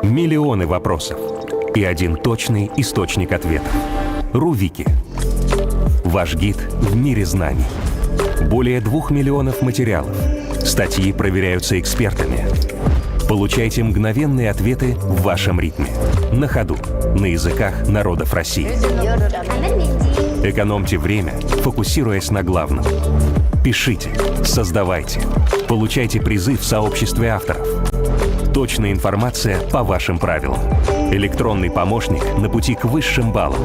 Миллионы вопросов и один точный источник ответов. РУ-Вики. Ваш гид в мире знаний. Более 2 миллионов материалов. Статьи проверяются экспертами. Получайте мгновенные ответы в вашем ритме. На ходу. На языках народов России. Экономьте время, фокусируясь на главном. Пишите, создавайте. Получайте призы в сообществе авторов. Точная информация по вашим правилам. Электронный помощник на пути к высшим баллам.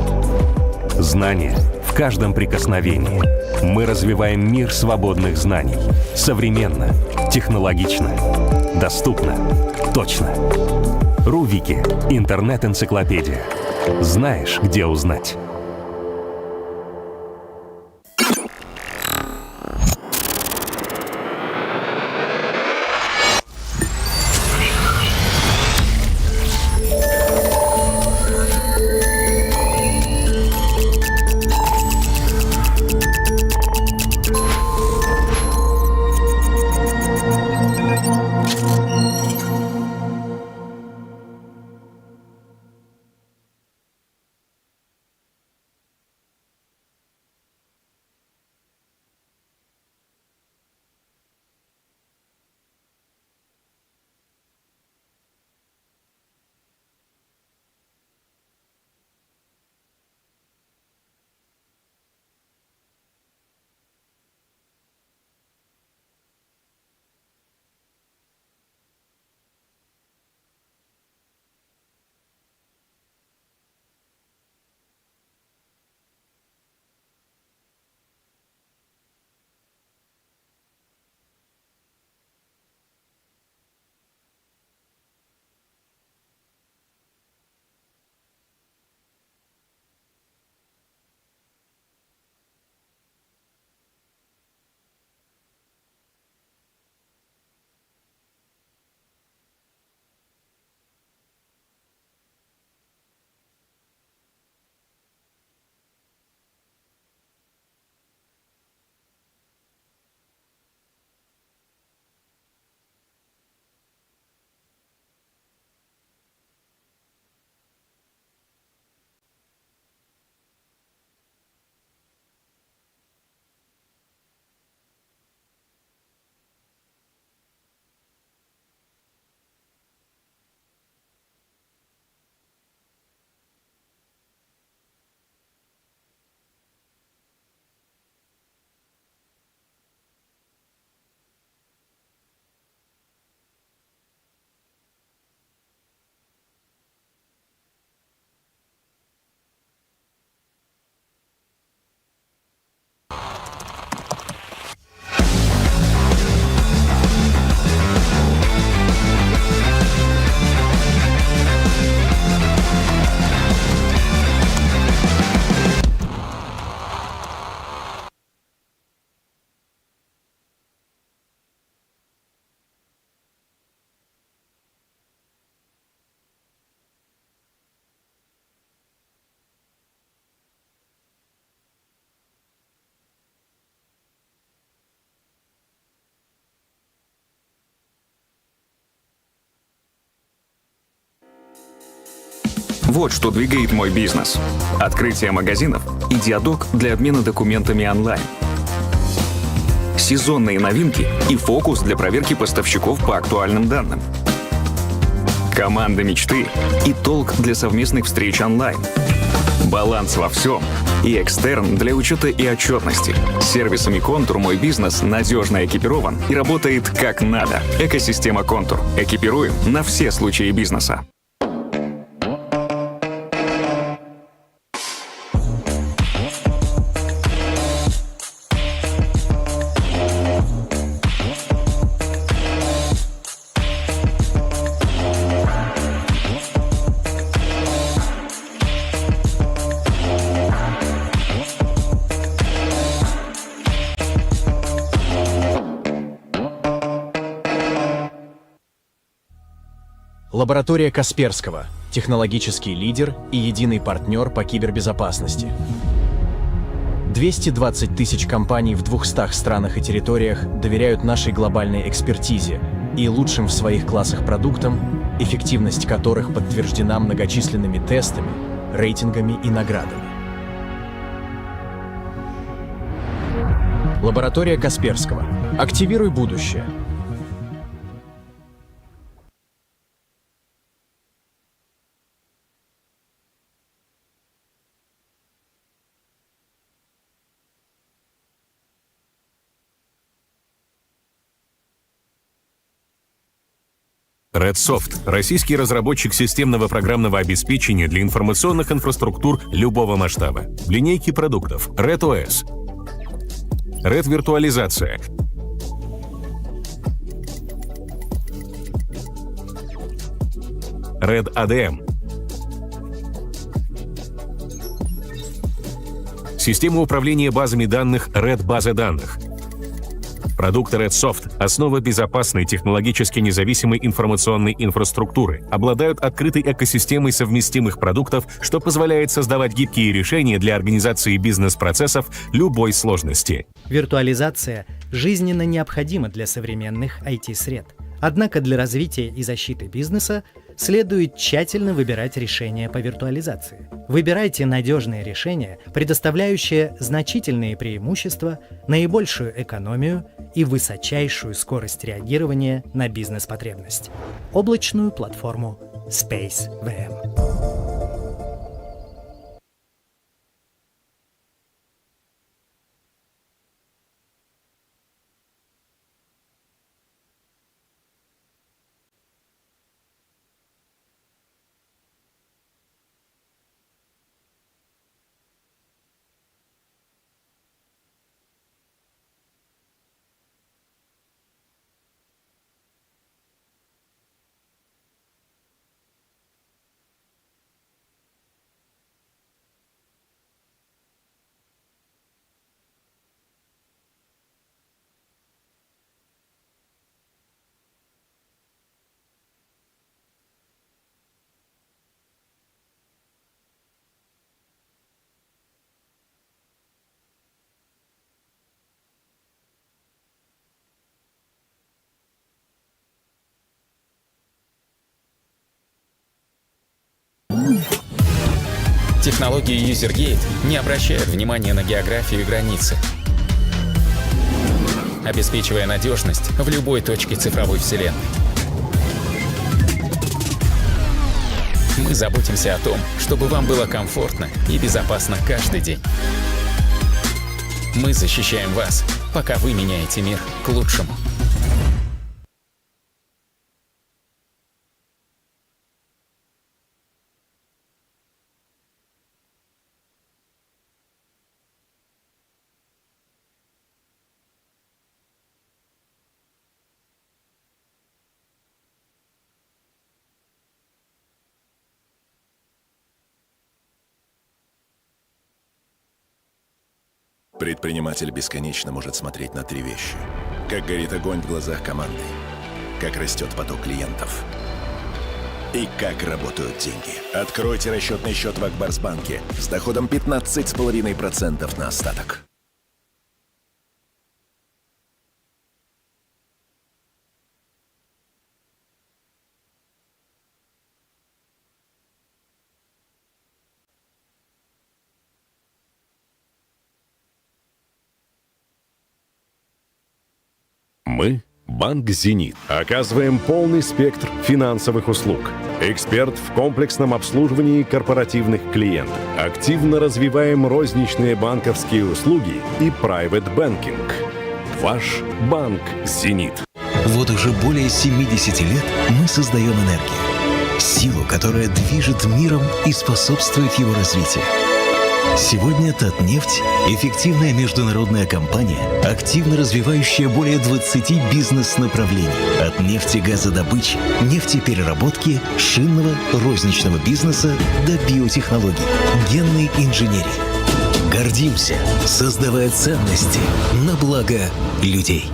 Знания в каждом прикосновении. Мы развиваем мир свободных знаний. Современно, технологично, доступно, точно. РУ-Вики. Интернет-энциклопедия. Знаешь, где узнать. Вот что двигает мой бизнес. Открытие магазинов и диалог для обмена документами онлайн. Сезонные новинки и фокус для проверки поставщиков по актуальным данным. Команда мечты и толк для совместных встреч онлайн. Баланс во всем и экстерн для учета и отчетности. С сервисами «Контур» мой бизнес надежно экипирован и работает как надо. Экосистема «Контур». Экипируем на все случаи бизнеса. Лаборатория Касперского. Технологический лидер и единый партнер по кибербезопасности. 220 тысяч компаний в 200 странах и территориях доверяют нашей глобальной экспертизе и лучшим в своих классах продуктам эффективность которых подтверждена многочисленными тестами, рейтингами и наградами. Лаборатория Касперского. Активируй будущее. Redsoft – российский разработчик системного программного обеспечения для информационных инфраструктур любого масштаба. Линейки продуктов RedOS, Red Виртуализация, Red ADM, система управления базами данных Red Базы данных. Продукты Redsoft – основа безопасной, технологически независимой информационной инфраструктуры, обладают открытой экосистемой совместимых продуктов, что позволяет создавать гибкие решения для организации бизнес-процессов любой сложности. Виртуализация жизненно необходима для современных IT-сред. Однако для развития и защиты бизнеса следует тщательно выбирать решения по виртуализации. Выбирайте надежные решения, предоставляющие значительные преимущества, наибольшую экономию и высочайшую скорость реагирования на бизнес-потребность. Облачную платформу SpaceVM. Технологии UserGate не обращают внимания на географию и границы, обеспечивая надежность в любой точке цифровой вселенной. Мы заботимся о том, чтобы вам было комфортно и безопасно каждый день. Мы защищаем вас, пока вы меняете мир к лучшему. Предприниматель бесконечно может смотреть на три вещи. Как горит огонь в глазах команды, как растет поток клиентов и как работают деньги. Откройте расчетный счет в Акбарсбанке с доходом 15,5% на остаток. Мы – Банк «Зенит». Оказываем полный спектр финансовых услуг. Эксперт в комплексном обслуживании корпоративных клиентов. Активно развиваем розничные банковские услуги и private banking. Ваш Банк «Зенит». Вот уже более 70 лет мы создаем энергию. Силу, которая движет миром и способствует его развитию. Сегодня Татнефть – эффективная международная компания, активно развивающая более 20 бизнес-направлений. От нефтегазодобычи, нефтепереработки, шинного, розничного бизнеса до биотехнологий, генной инженерии. Гордимся, создавая ценности на благо людей.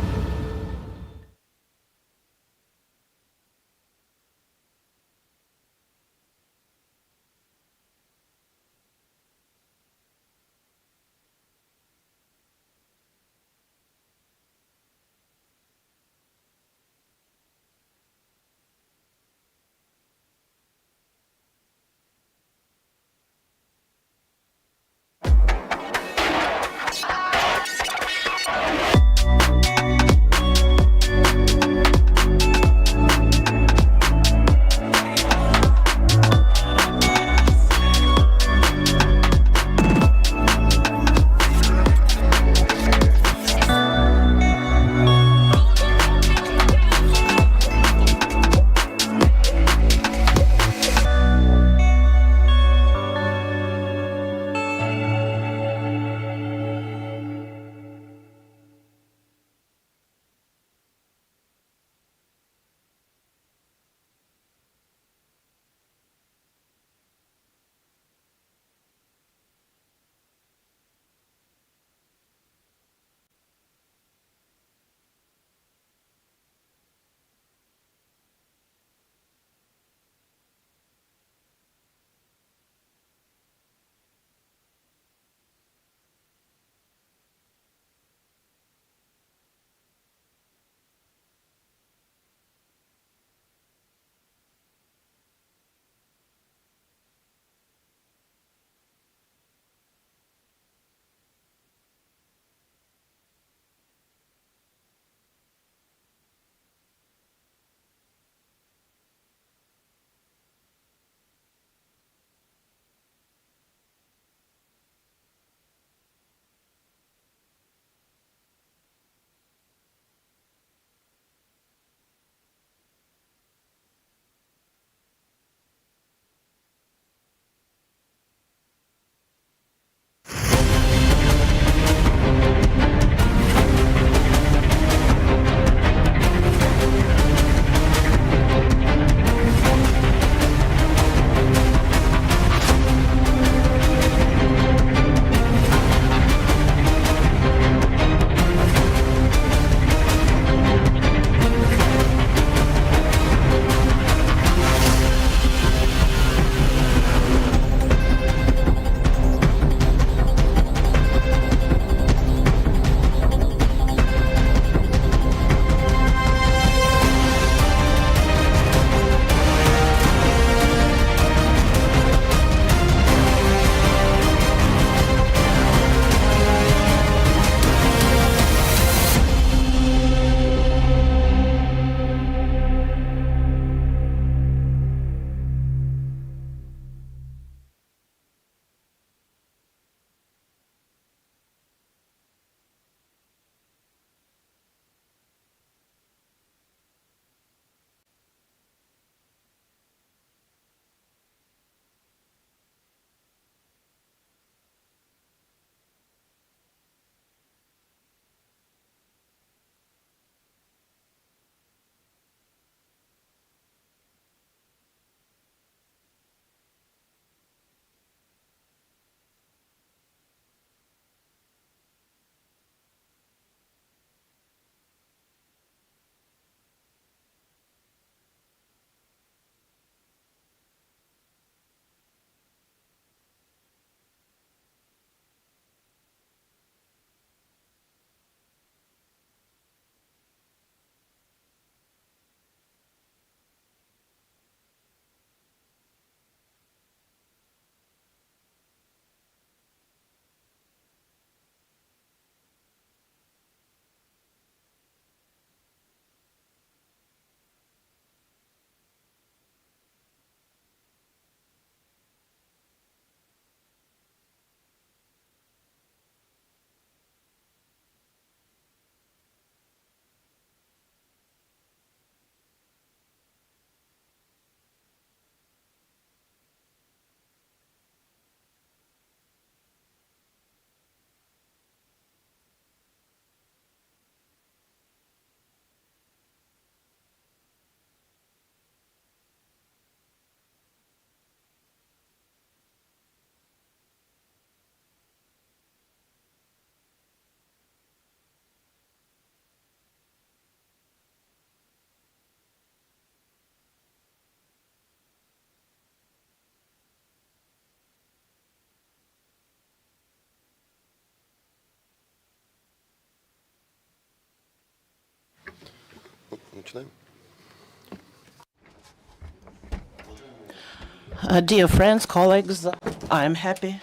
Dear friends, colleagues, I'm happy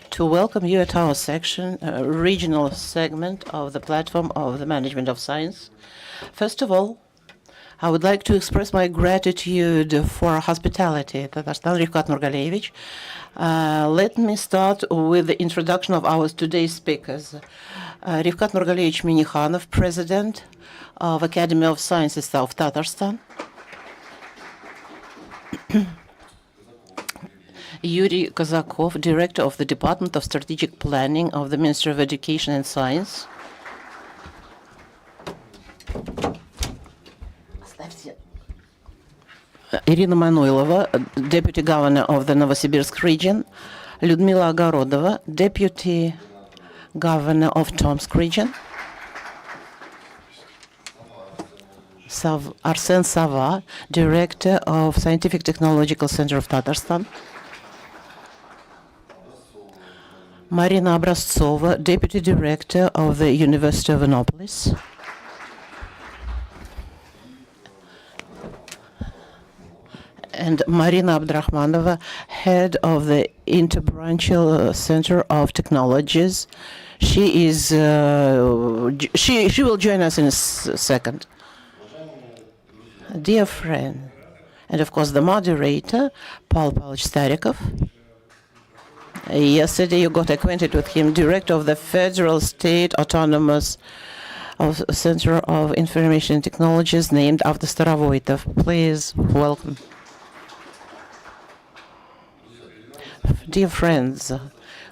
to welcome you at our section, regional segment of the platform of the management of science. First of all, I would like to express my gratitude for hospitality. Tatarstan, Rifkat Nurgalevich. Let me start with the introduction of our today's speakers. Rifkat Nurgalevich Minikhanov, President of Academy of Sciences of Tatarstan. Yuri Kazakov, Director of the Department of Strategic Planning of the Ministry of Education and Science. Irina Manuilova, Deputy Governor of the Novosibirsk region. Lyudmila Ogorodova, Deputy Governor of Tomsk region. Arsen Sava, Director of Scientific Technological Center of Tatarstan. Marina Obraztsova, Deputy Director of the University of Innopolis. And Marina Abdrahmanova, Head of the Interbranchial Center of Technologies. She is she will join us in a second. Dear friend, and of course the moderator, Paul Pavlovich Starikov. Yesterday you got acquainted with him, Director of the Federal State Autonomous Center of Information Technologies, named after Starovoytov. Please welcome. Dear friends,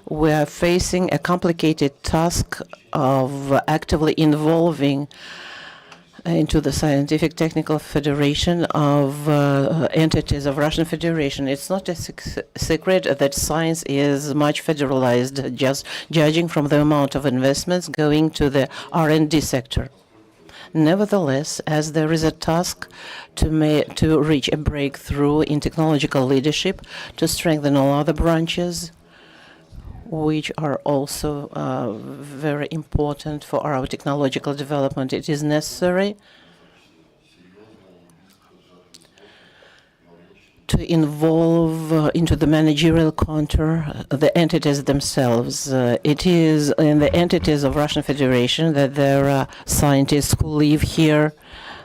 we are facing a complicated task of actively involving into the Scientific Technical Federation of entities of Russian Federation. It's not a secret that science is much federalized, just judging from the amount of investments going to the R&D sector. Nevertheless, as there is a task to reach a breakthrough in technological leadership, to strengthen all other branches, which are also very important for our technological development, it is necessary to involve into the managerial contour the entities themselves. It is in the entities of Russian Federation that there are scientists who live here.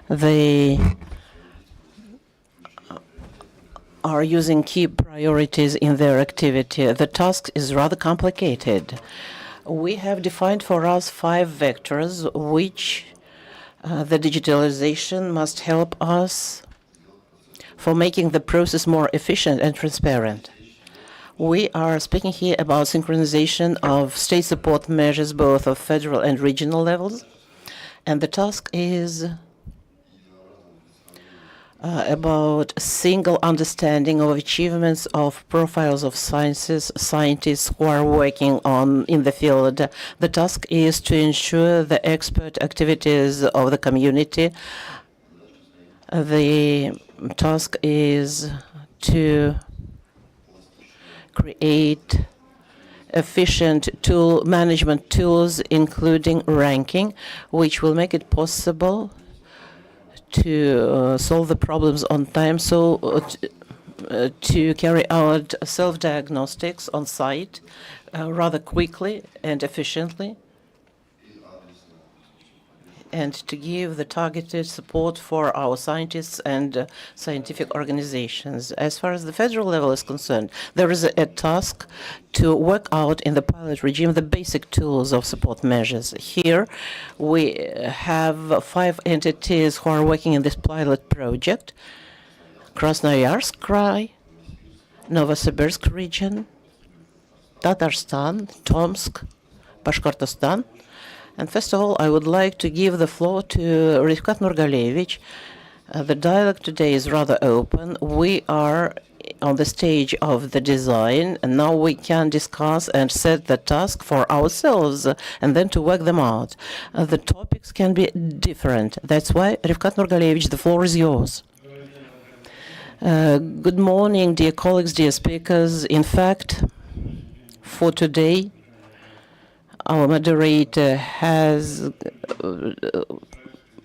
They are using key priorities in their activity. The task is rather complicated. We have defined for us 5 vectors which the digitalization must help us for making the process more efficient and transparent. We are speaking here about synchronization of state support measures, both of federal and regional levels, and the task is about single understanding of achievements of profiles of scientists who are working in the field. The task is to ensure the expert activities of the community. The task is to create efficient management tools, including ranking, which will make it possible to solve the problems on time, to carry out self-diagnostics on site rather quickly and efficiently, and to give the targeted support for our scientists and scientific organizations. As far as the federal level is concerned, there is a task to work out in the pilot regime the basic tools of support measures. Here we have 5 entities who are working in this pilot project: Krasnoyarsk Krai, Novosibirsk region, Tatarstan, Tomsk, Bashkortostan. And first of all, I would like to give the floor to Rifkat Nurgalevich. The dialogue today is rather open. We are on the stage of the design, and now we can discuss and set the task for ourselves and then to work them out. The topics can be different. That's why, Rifkat Nurgalevich, the floor is yours. Good morning, dear colleagues, dear speakers. In fact, for today, our moderator has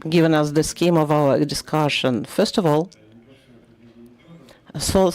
given us the scheme of our discussion. First of all, a short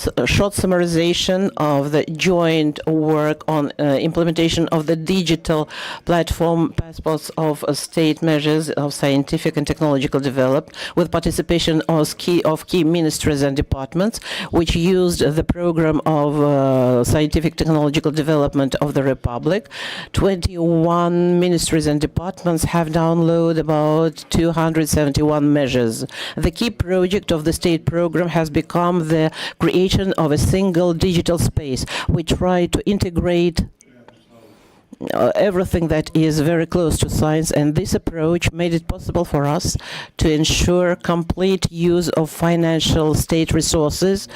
summarization of the joint work on implementation of the digital platform passports of state measures of scientific and technological development, with participation of key ministries and departments, which used the program of scientific technological development of the Republic. 21 ministries and departments have downloaded about 271 measures. The key project of the state program has become the creation of a single digital space. We try to integrate everything that is very close to science, and this approach made it possible for us to ensure complete use of financial state resources,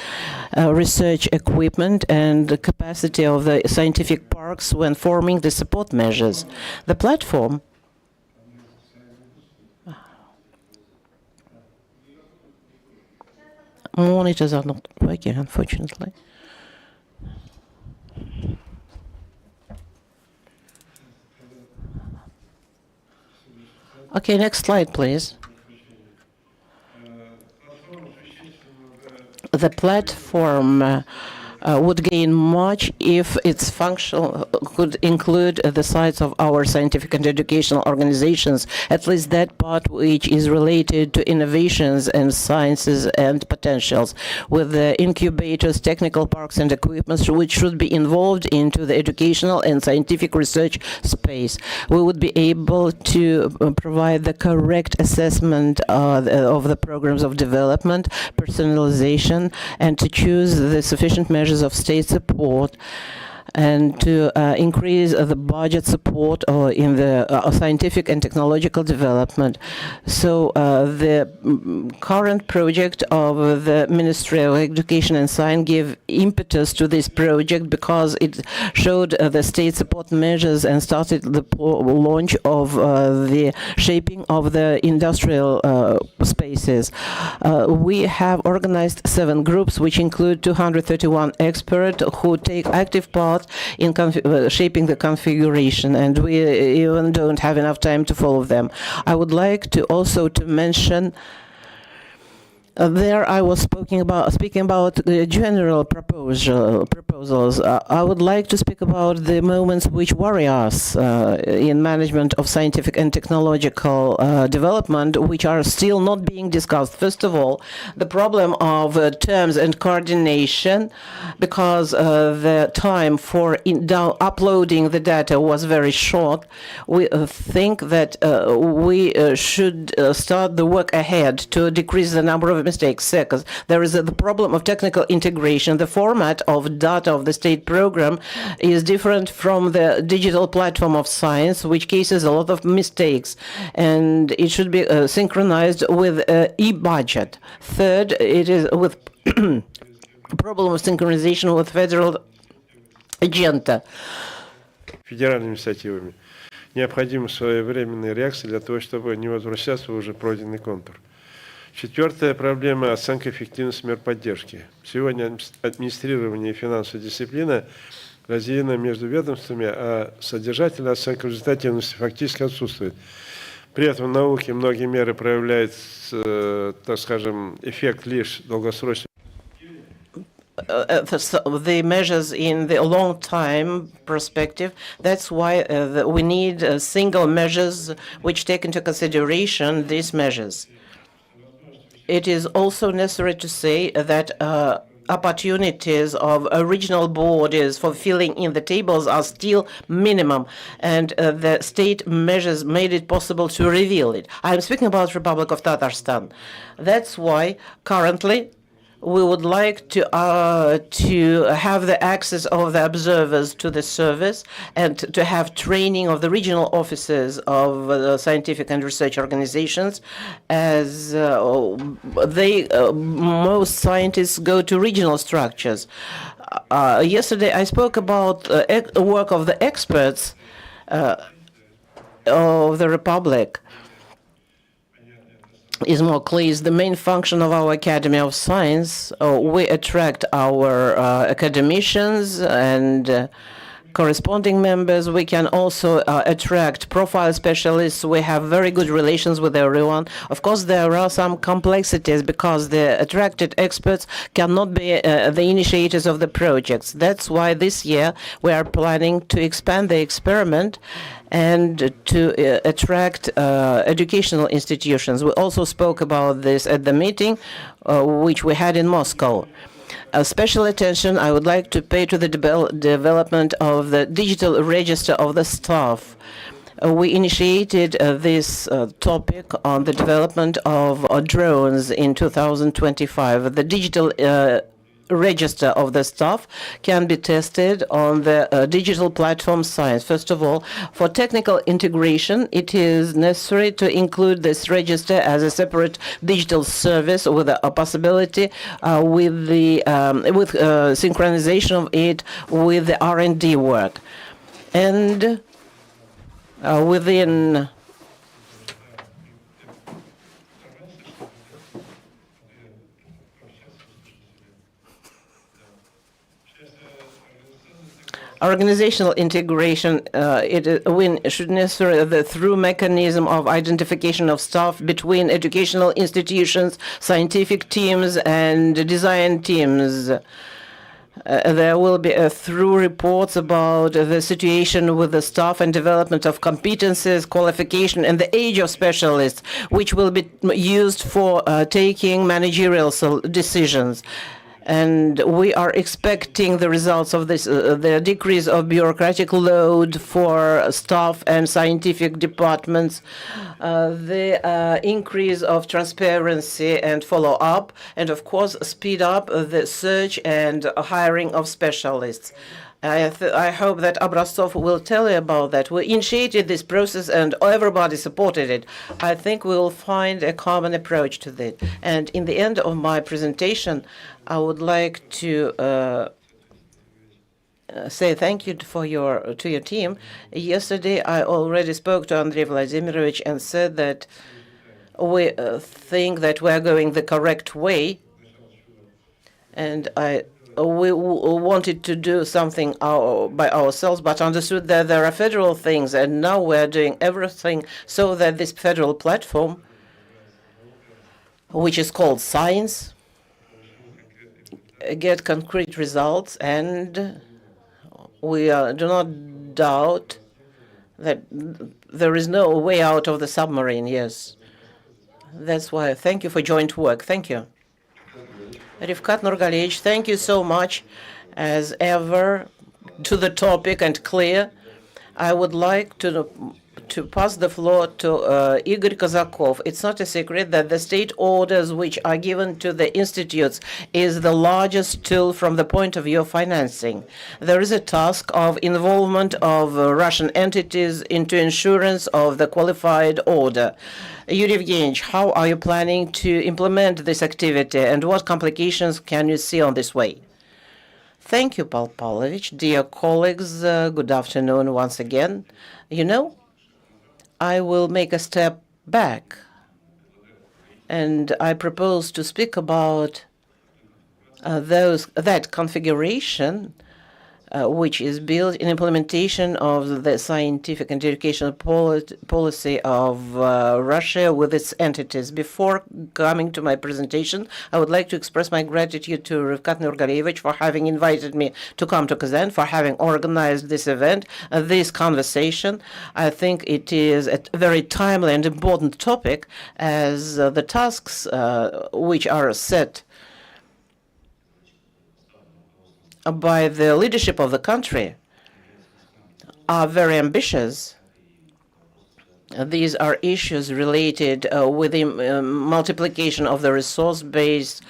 research equipment, and the capacity of the scientific parks when forming the support measures. The platform monitors are not working, unfortunately. Okay, next slide, please. The platform would gain much if its function could include the sites of our scientific and educational organizations, at least that part which is related to innovations and sciences and potentials, with the incubators, technical parks and equipment which should be involved into the educational and scientific research space. We would be able to provide the correct assessment of the programs of development, personalization, and to choose the sufficient measures of state support, and to increase the budget support in the scientific and technological development. So the current project of the Ministry of Education and Science gave impetus to this project because it showed the state support measures and started the launch of the shaping of the industrial spaces. We have organized 7 groups, which include 231 experts who take active part in shaping the configuration, and we even don't have enough time to follow them. I would like to also to mention there I was speaking about the general proposals. I would like to speak about the moments which worry us in management of scientific and technological development, which are still not being discussed. First of all, the problem of terms and coordination, because the time for uploading the data was very short. We think that we should start the work ahead to decrease the number of mistakes. Second, there is the problem of technical integration. The format of data of the state program is different from the digital platform of science, which cases a lot of mistakes, and it should be synchronized with e-budget. Third, it is with problem of synchronization with federal agenda. Федеральными инициативами. Необходима своевременная реакция для того, чтобы не возвращаться в уже пройденный контур. Четвертая проблема – оценка эффективности мер поддержки. Сегодня администрирование и финансовая дисциплина разделены между ведомствами, а содержательная оценка результативности фактически отсутствует. При этом в науке многие меры проявляют, так скажем, эффект лишь долгосрочный. The measures in the long time perspective. That's why we need single measures which take into consideration these measures. It is also necessary to say that opportunities of original borders for filling in the tables are still minimum, and the state measures made it possible to reveal it. I'm speaking about Republic of Tatarstan. That's why currently we would like to have the access of the observers to the service, and to have training of the regional offices of the scientific and research organizations, as most scientists go to regional structures. Yesterday I spoke about work of the experts of the Republic. Is more clear. The main function of our Academy of Science. We attract our academicians and corresponding members. We can also attract profile specialists. We have very good relations with everyone. Of course, there are some complexities because the attracted experts cannot be the initiators of the projects. That's why this year we are planning to expand the experiment and to attract educational institutions. We also spoke about this at the meeting which we had in Moscow. Special attention I would like to pay to the development of the digital register of the staff. We initiated this topic on the development of drones in 2025. The digital register of the staff can be tested on the digital platform Science. First of all, for technical integration, it is necessary to include this register as a separate digital service with a possibility with the synchronization of it with the R&D work. And within organizational integration, it should necessarily the through mechanism of identification of staff between educational institutions, scientific teams, and design teams. There will be through reports about the situation with the staff and development of competences, qualification, and the age of specialists, which will be used for taking managerial decisions. And we are expecting the results of this, the decrease of bureaucratic load for staff and scientific departments, the increase of transparency and follow-up, and of course speed up the search and hiring of specialists. I hope that Obraztsov will tell you about that. We initiated this process and everybody supported it. I think we will find a common approach to that. And in the end of my presentation, I would like to say thank you to your team. Yesterday, I already spoke to Andrei Vladimirovich and said that we think that we are going the correct way, and we wanted to do something by ourselves, but understood that there are federal things, and now we're doing everything so that this federal platform, which is called Science, get concrete results, and we do not doubt that there is no way out of the submarine. Yes, that's why. Thank you for joint work. Thank you. Rifkat Nurgalevich, thank you so much, as ever, to the topic and clear. I would like to pass the floor to Igor Kozakov. It's not a secret that the state orders which are given to the institutes is the largest tool from the point of view of financing. There is a task of involvement of Russian entities into insurance of the qualified order. Yuri Evgenievich, how are you planning to implement this activity, and what complications can you see on this way? Thank you, Paul Pavlovich. Dear colleagues, good afternoon once again. You know, I will make a step back, and I propose to speak about that configuration which is built in implementation of the scientific and educational policy of Russia with its entities. Before coming to my presentation, I would like to express my gratitude to Rivkat Nurgalevich for having invited me to come to Kazan, for having organized this event, this conversation. I think it is a very timely and important topic, as the tasks which are set by the leadership of the country are very ambitious. These are issues related with the multiplication of the resource base.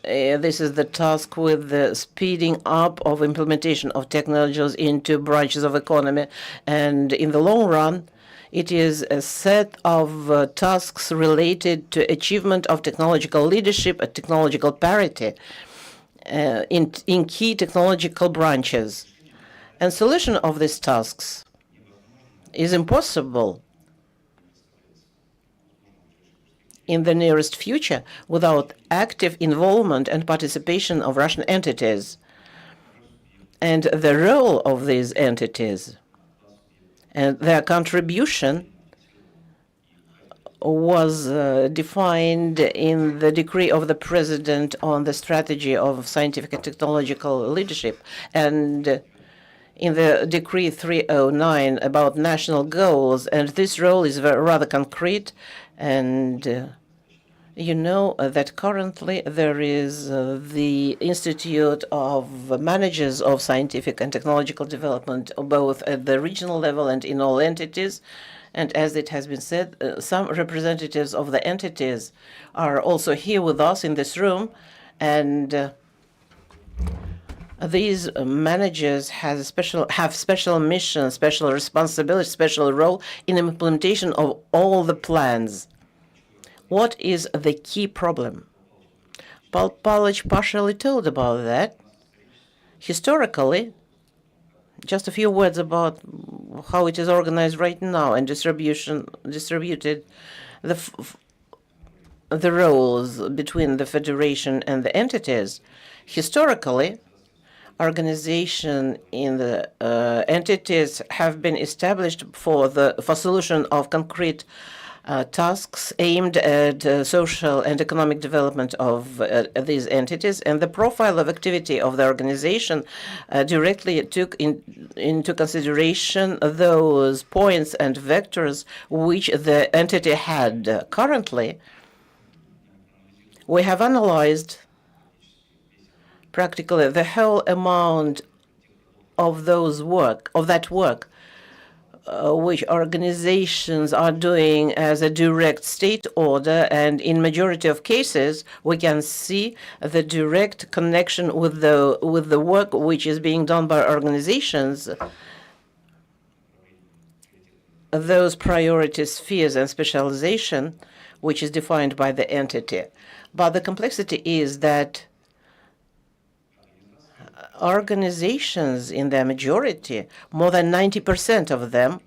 This is the task with the speeding up of implementation of technologies into branches of economy. And in the long run, it is a set of tasks related to achievement of technological leadership and technological parity in key technological branches. And solution of these tasks is impossible in the nearest future without active involvement and participation of Russian entities. and the role of these entities and their contribution was defined in the decree of the President on the strategy of scientific and technological leadership, and in the Decree 309 about national goals, and this role is rather concrete. And you know that currently there is the Institute of Managers of Scientific and Technological Development, both at the regional level and in all entities. And as it has been said, some representatives of the entities are also here with us in this room, and these managers have special mission, special responsibility, special role in the implementation of all the plans. What is the key problem? Paul Pavlovich partially told about that. Historically, just a few words about how it is organized right now and distributed the roles between the federation and the entities. Historically, organization in the entities have been established for solution of concrete tasks aimed at social and economic development of these entities, and the profile of activity of the organization directly took into consideration those points and vectors which the entity had. Currently, we have analyzed practically the whole amount of that work which organizations are doing as a direct state order, and in majority of cases we can see the direct connection with the work which is being done by organizations, those priority spheres and specialization which is defined by the entity. But the complexity is that organizations in their majority, more than 90% of them,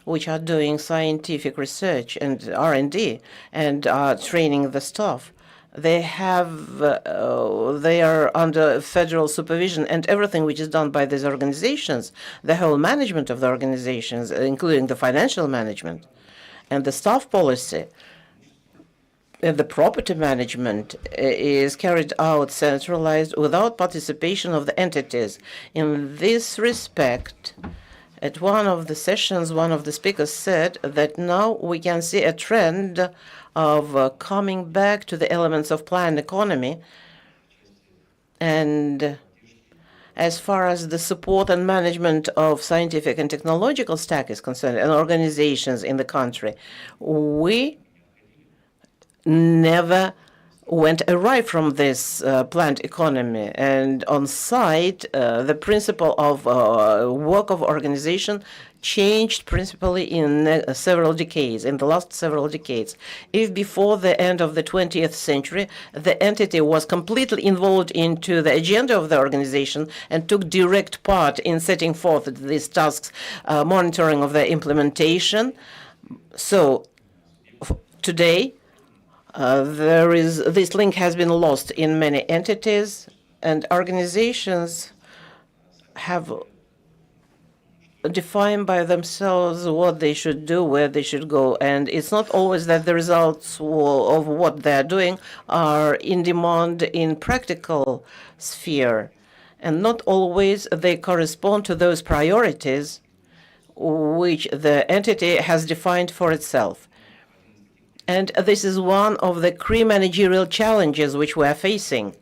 which are doing scientific research and R&D and are training the staff, they are under federal supervision, and everything which is done by these organizations, the whole management of the organizations, including the financial management and the staff policy, the property management is carried out centralized without participation of the entities. In this respect, at one of the sessions, one of the speakers said that now we can see a trend of coming back to the elements of planned economy. And as far as the support and management of scientific and technological stack is concerned, and organizations in the country, we never went away from this planned economy. And on site, the principle of work of organization changed principally in the last several decades. If before the end of the 20th century, the entity was completely involved into the agenda of the organization and took direct part in setting forth these tasks, monitoring of the implementation. So today, this link has been lost in many entities, and organizations have defined by themselves what they should do, where they should go, and it's not always that the results of what they're doing are in demand in practical sphere, and not always they correspond to those priorities which the entity has defined for itself. And this is one of the key managerial challenges which we are facing,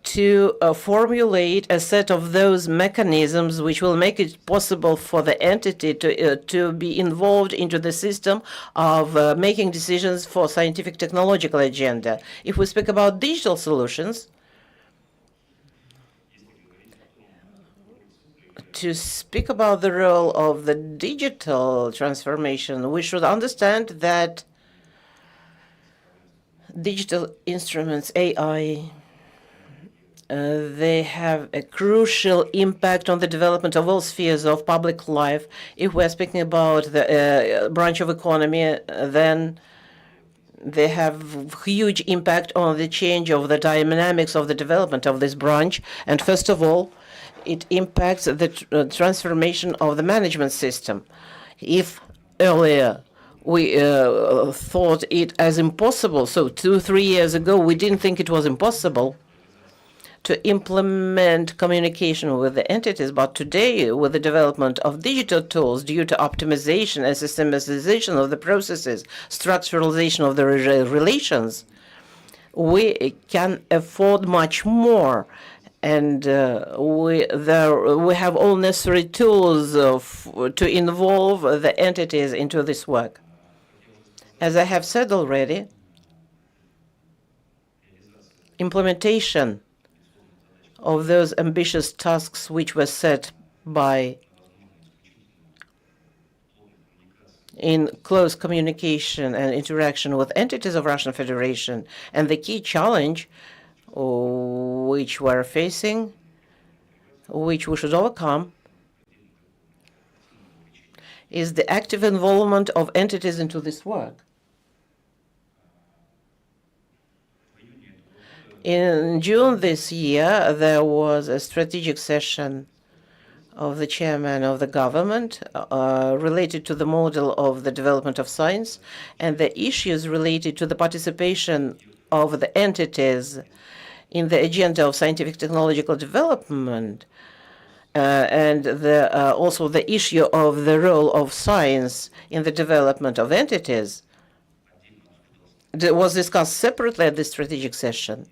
to formulate a set of those mechanisms which will make it possible for the entity to be involved into the system of making decisions for scientific technological agenda. If we speak about digital solutions, to speak about the role of the digital transformation, we should understand that digital instruments, AI, they have a crucial impact on the development of all spheres of public life. If we're speaking about the branch of economy, then they have huge impact on the change of the dynamics of the development of this branch. And first of all, it impacts the transformation of the management system. If earlier we thought it as impossible, so 2-3 years ago we didn't think it was impossible to implement communication with the entities, but today, with the development of digital tools due to optimization and systematization of the processes, structuralization of the relations, we can afford much more. And we have all necessary tools to involve the entities into this work. As I have said already, implementation of those ambitious tasks which were set in close communication and interaction with entities of Russian Federation, and the key challenge which we're facing, which we should overcome, is the active involvement of entities into this work. In June this year, there was a strategic session of the chairman of the government related to the model of the development of science and the issues related to the participation of the entities in the agenda of scientific technological development, and also the issue of the role of science in the development of entities was discussed separately at the strategic session.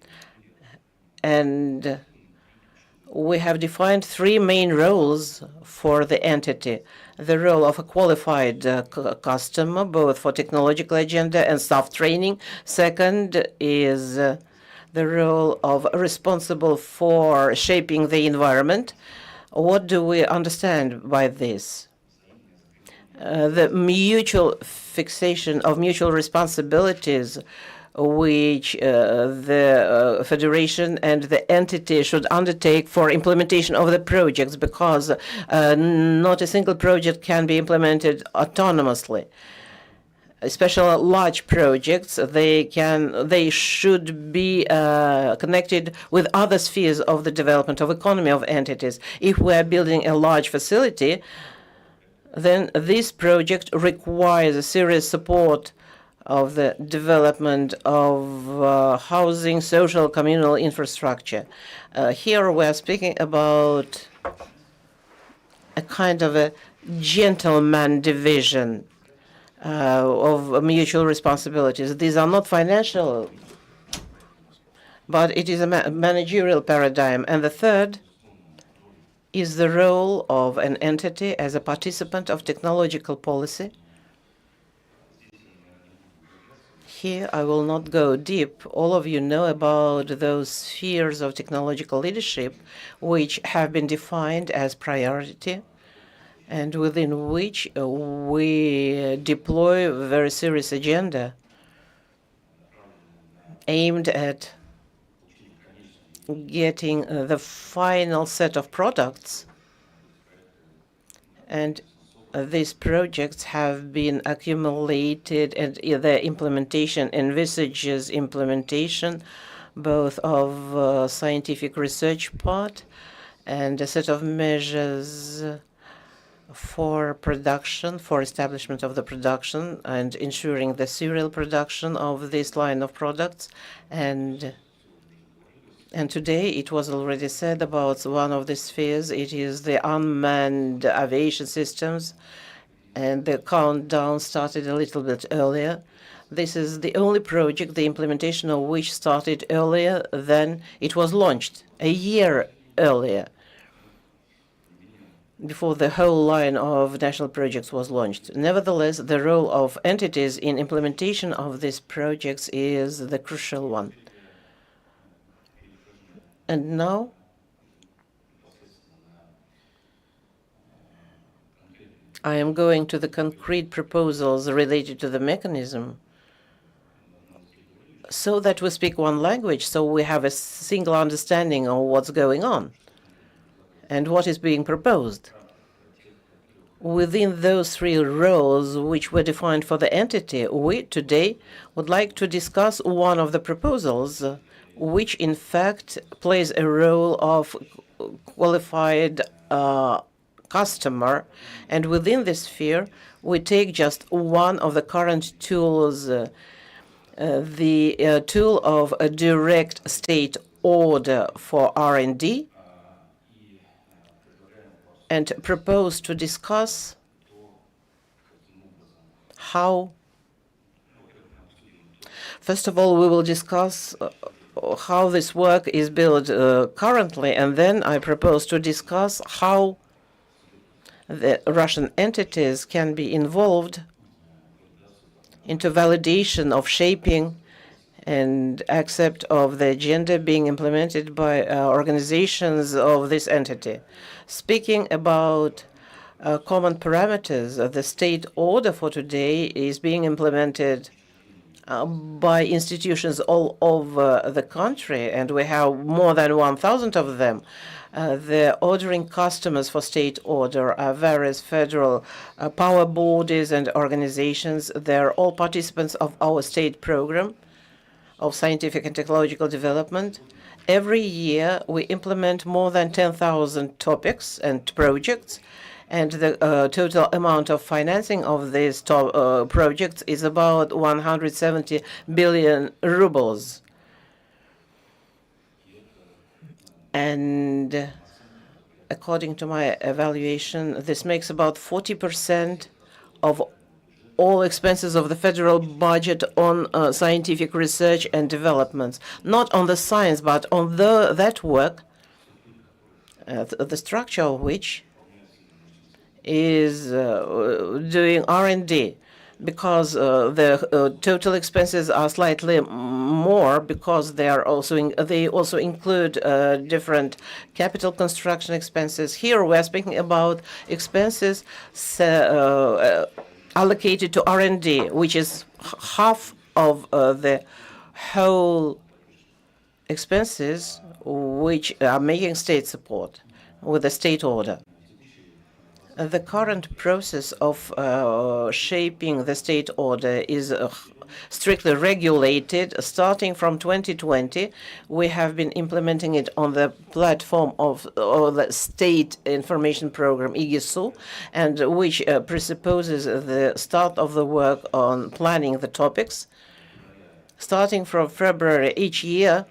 And we have defined 3 main roles for the entity. The role of a qualified customer, both for technological agenda and staff training. Second is the role of responsible for shaping the environment. What do we understand by this? The mutual fixation of mutual responsibilities which the Federation and the entity should undertake for implementation of the projects, because not a single project can be implemented autonomously. Especially large projects, they should be connected with other spheres of the development of economy of entities. If we are building a large facility, then this project requires a serious support of the development of housing, social, communal infrastructure. Here we are speaking about a kind of a gentleman division of mutual responsibilities. These are not financial, but it is a managerial paradigm. And the third is the role of an entity as a participant of technological policy. Here, I will not go deep. All of you know about those spheres of technological leadership which have been defined as priority and within which we deploy a very serious agenda aimed at getting the final set of products. And these projects have been accumulated, and their implementation envisages implementation both of scientific research part and a set of measures for production, for establishment of the production and ensuring the serial production of this line of products. And today, it was already said about one of the spheres. It is the unmanned aviation systems, and the countdown started a little bit earlier. This is the only project, the implementation of which started earlier than it was launched, a year earlier, before the whole line of national projects was launched. Nevertheless, the role of entities in implementation of these projects is the crucial one. And now, I am going to the concrete proposals related to the mechanism, so that we speak one language, so we have a single understanding of what's going on and what is being proposed. Within those 3 roles which were defined for the entity, we today would like to discuss one of the proposals which in fact plays a role of qualified customer, and within this sphere, we take just one of the current tools, the tool of a direct state order for R&D, and propose to discuss how. First of all, we will discuss how this work is built currently, and then I propose to discuss how the Russian entities can be involved into validation of shaping and accept of the agenda being implemented by organizations of this entity. Speaking about common parameters, the state order for today is being implemented by institutions all over the country, and we have more than 1,000 of them. The ordering customers for state order are various federal power bodies and organizations. They're all participants of our state program of scientific and technological development. Every year, we implement more than 10,000 topics and projects, and the total amount of financing of these projects is about 170 billion rubles. And according to my evaluation, this makes about 40% of all expenses of the federal budget on scientific research and developments, not on the science, but on that work, the structure of which is doing R&D, because the total expenses are slightly more because they also include different capital construction expenses. Here we are speaking about expenses allocated to R&D, which is half of the whole expenses which are making state support with a state order. The current process of shaping the state order is strictly regulated. Starting from 2020, we have been implementing it on the platform of the State Information Program, IGISU, and which presupposes the start of the work on planning the topics. Starting from February each year,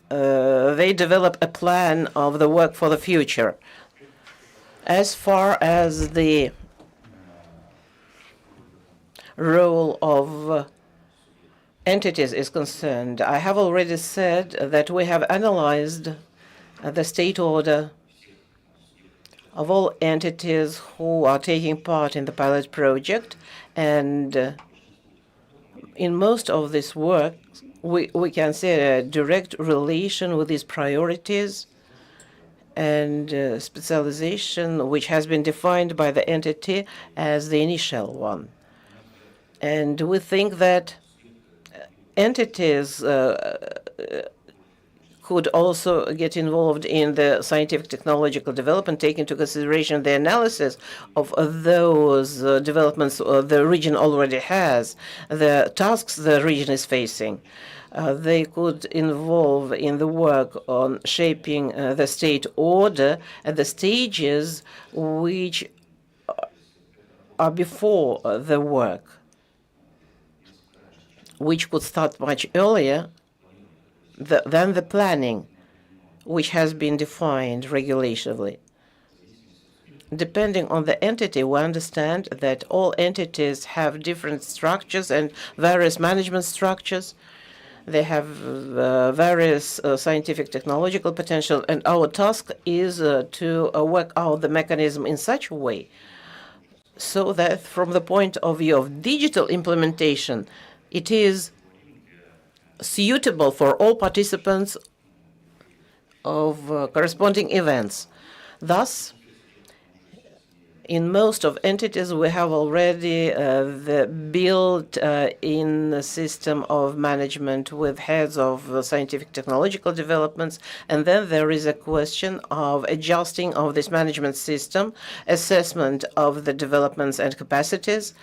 they develop a plan of the work for the future. As far as the role of entities is concerned, I have already said that we have analyzed the state order of all entities who are taking part in the pilot project, and in most of this work, we can see a direct relation with these priorities and specialization, which has been defined by the entity as the initial one. And we think that entities could also get involved in the scientific technological development, take into consideration the analysis of those developments the region already has, the tasks the region is facing. They could involve in the work on shaping the state order at the stages which are before the work, which could start much earlier than the planning, which has been defined regulationally. Depending on the entity, we understand that all entities have different structures and various management structures. They have various scientific technological potential, and our task is to work out the mechanism in such a way so that from the point of view of digital implementation, it is suitable for all participants of corresponding events. Thus, in most of entities, we have already the built-in system of management with heads of scientific technological developments, and then there is a question of adjusting of this management system, assessment of the developments and capacities,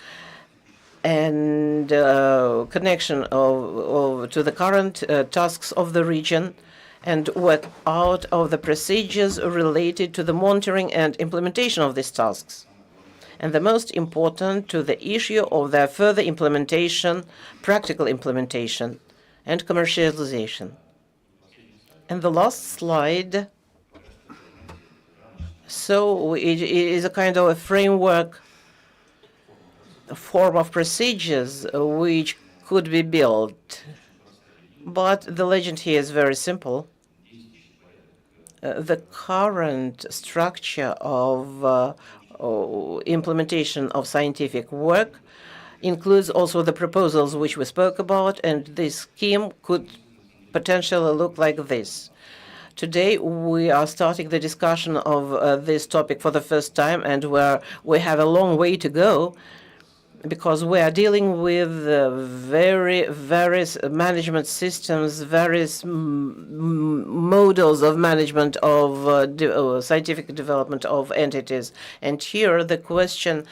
and connection to the current tasks of the region, and work out of the procedures related to the monitoring and implementation of these tasks. And the most important, to the issue of their further implementation, practical implementation, and commercialization. And the last slide, so it is a kind of a framework, a form of procedures which could be built. But the legend here is very simple. The current structure of implementation of scientific work includes also the proposals which we spoke about, and this scheme could potentially look like this. Today, we are starting the discussion of this topic for the first time, and we have a long way to go, because we are dealing with various management systems, various models of management of scientific development of entities. And here the question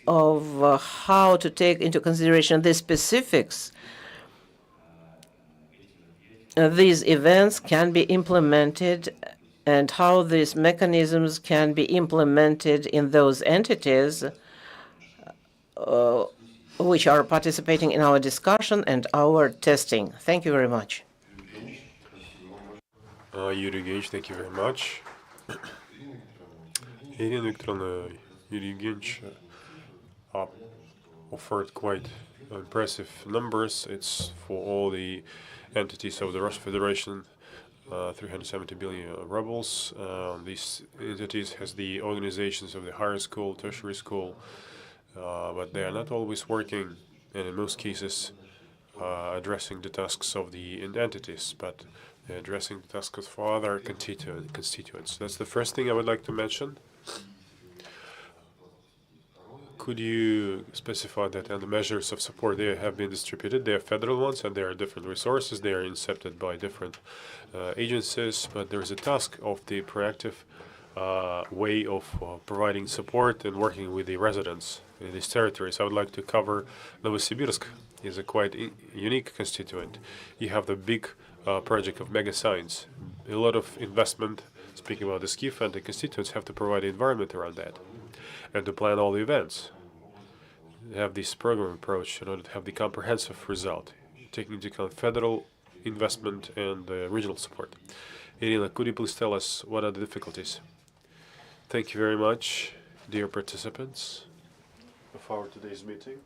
of how to take into consideration the specifics. These events can be implemented, and how these mechanisms can be implemented in those entities which are participating in our discussion and our testing. Thank you very much. Юрий Евгеньевич, thank you very much. Irina Viktorovna, Yuri Evgenievich offered quite impressive numbers. It's for all the entities of the Russian Federation, 370 billion rubles. These entities has the organizations of the higher school, tertiary school, but they are not always working, and in most cases addressing the tasks of the entities, but they're addressing the tasks for other constituents. That's the first thing I would like to mention. Could you specify that and the measures of support they have been distributed? They are federal ones, and there are different resources. They are incepted by different agencies, but there is a task of the proactive way of providing support and working with the residents in these territories. I would like to cover Novosibirsk. Is a quite unique constituent. You have the big project of mega science, a lot of investment. Speaking about the ski fund, the constituents have to provide the environment around that and to plan all the events. They have this program approach in order to have the comprehensive result, taking into account federal investment and regional support. Irina, could you please tell us what are the difficulties? Thank you very much, dear participants of our today's meeting.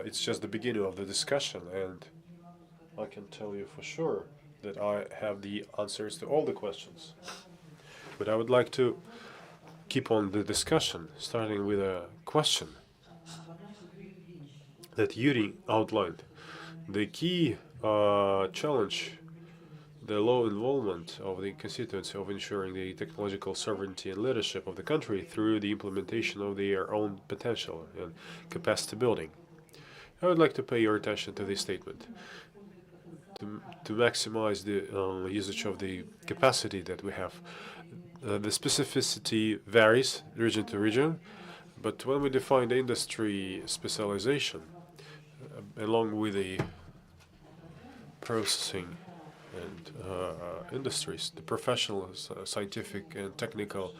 It's just the beginning of the discussion, and I can tell you for sure that I have the answers to all the questions. But I would like to keep on the discussion, starting with a question that Yuri outlined. The key challenge, the low involvement of the constituents of ensuring the technological sovereignty and leadership of the country through the implementation of their own potential and capacity building. I would like to pay your attention to this statement. To maximize the usage of the capacity that we have, the specificity varies region to region, but when we define the industry specialization, along with the processing and industries, the professional, scientific and technical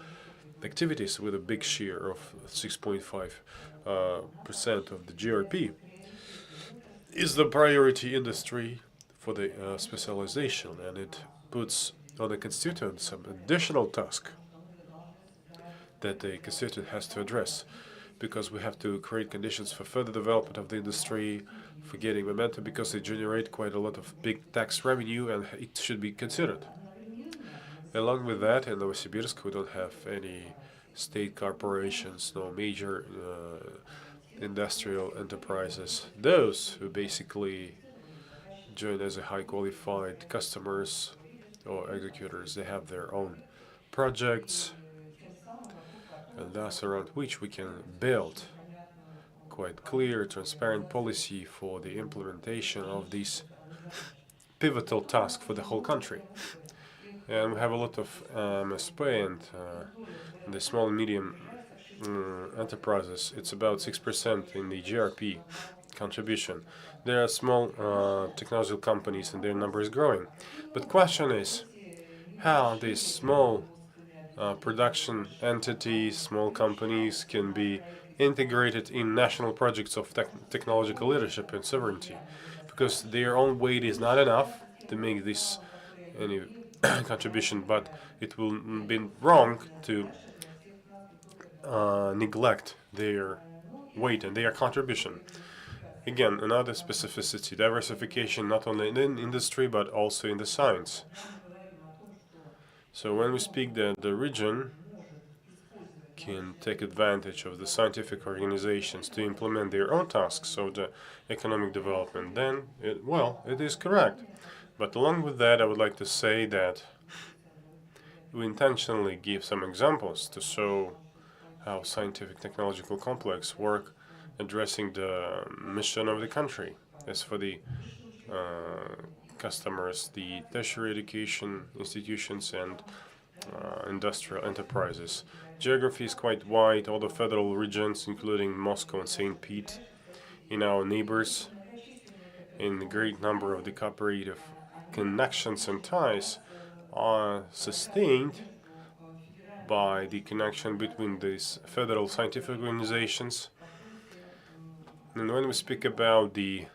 activities with a big share of 6.5% of the GRP, is the priority industry for the specialization, and it puts on the constituent some additional task that the constituent has to address, because we have to create conditions for further development of the industry, for getting momentum, because they generate quite a lot of big tax revenue, and it should be considered. Along with that, in Novosibirsk, we don't have any state corporations, no major industrial enterprises. Those who basically join as a high qualified customers or executors, they have their own projects, and thus around which we can build quite clear, transparent policy for the implementation of these pivotal tasks for the whole country. And we have a lot of MSP and the small and medium enterprises. It's about 6% in the GRP contribution. There are small technological companies and their number is growing. But question is how these small production entities, small companies can be integrated in national projects of technological leadership and sovereignty, because their own weight is not enough to make this any contribution, but it will be wrong to neglect their weight and their contribution. Again, another specificity, diversification not only in industry but also in the science. So when we speak that the region can take advantage of the scientific organizations to implement their own tasks of the economic development, then, it is correct. But along with that, I would like to say that we intentionally give some examples to show how scientific technological complex work addressing the mission of the country. As for the customers, the tertiary education institutions and industrial enterprises. Geography is quite wide, all the federal regions, including Moscow and St. Pete, in our neighbors, in a great number of the cooperative connections and ties are sustained by the connection between these federal scientific organizations. And when we speak about the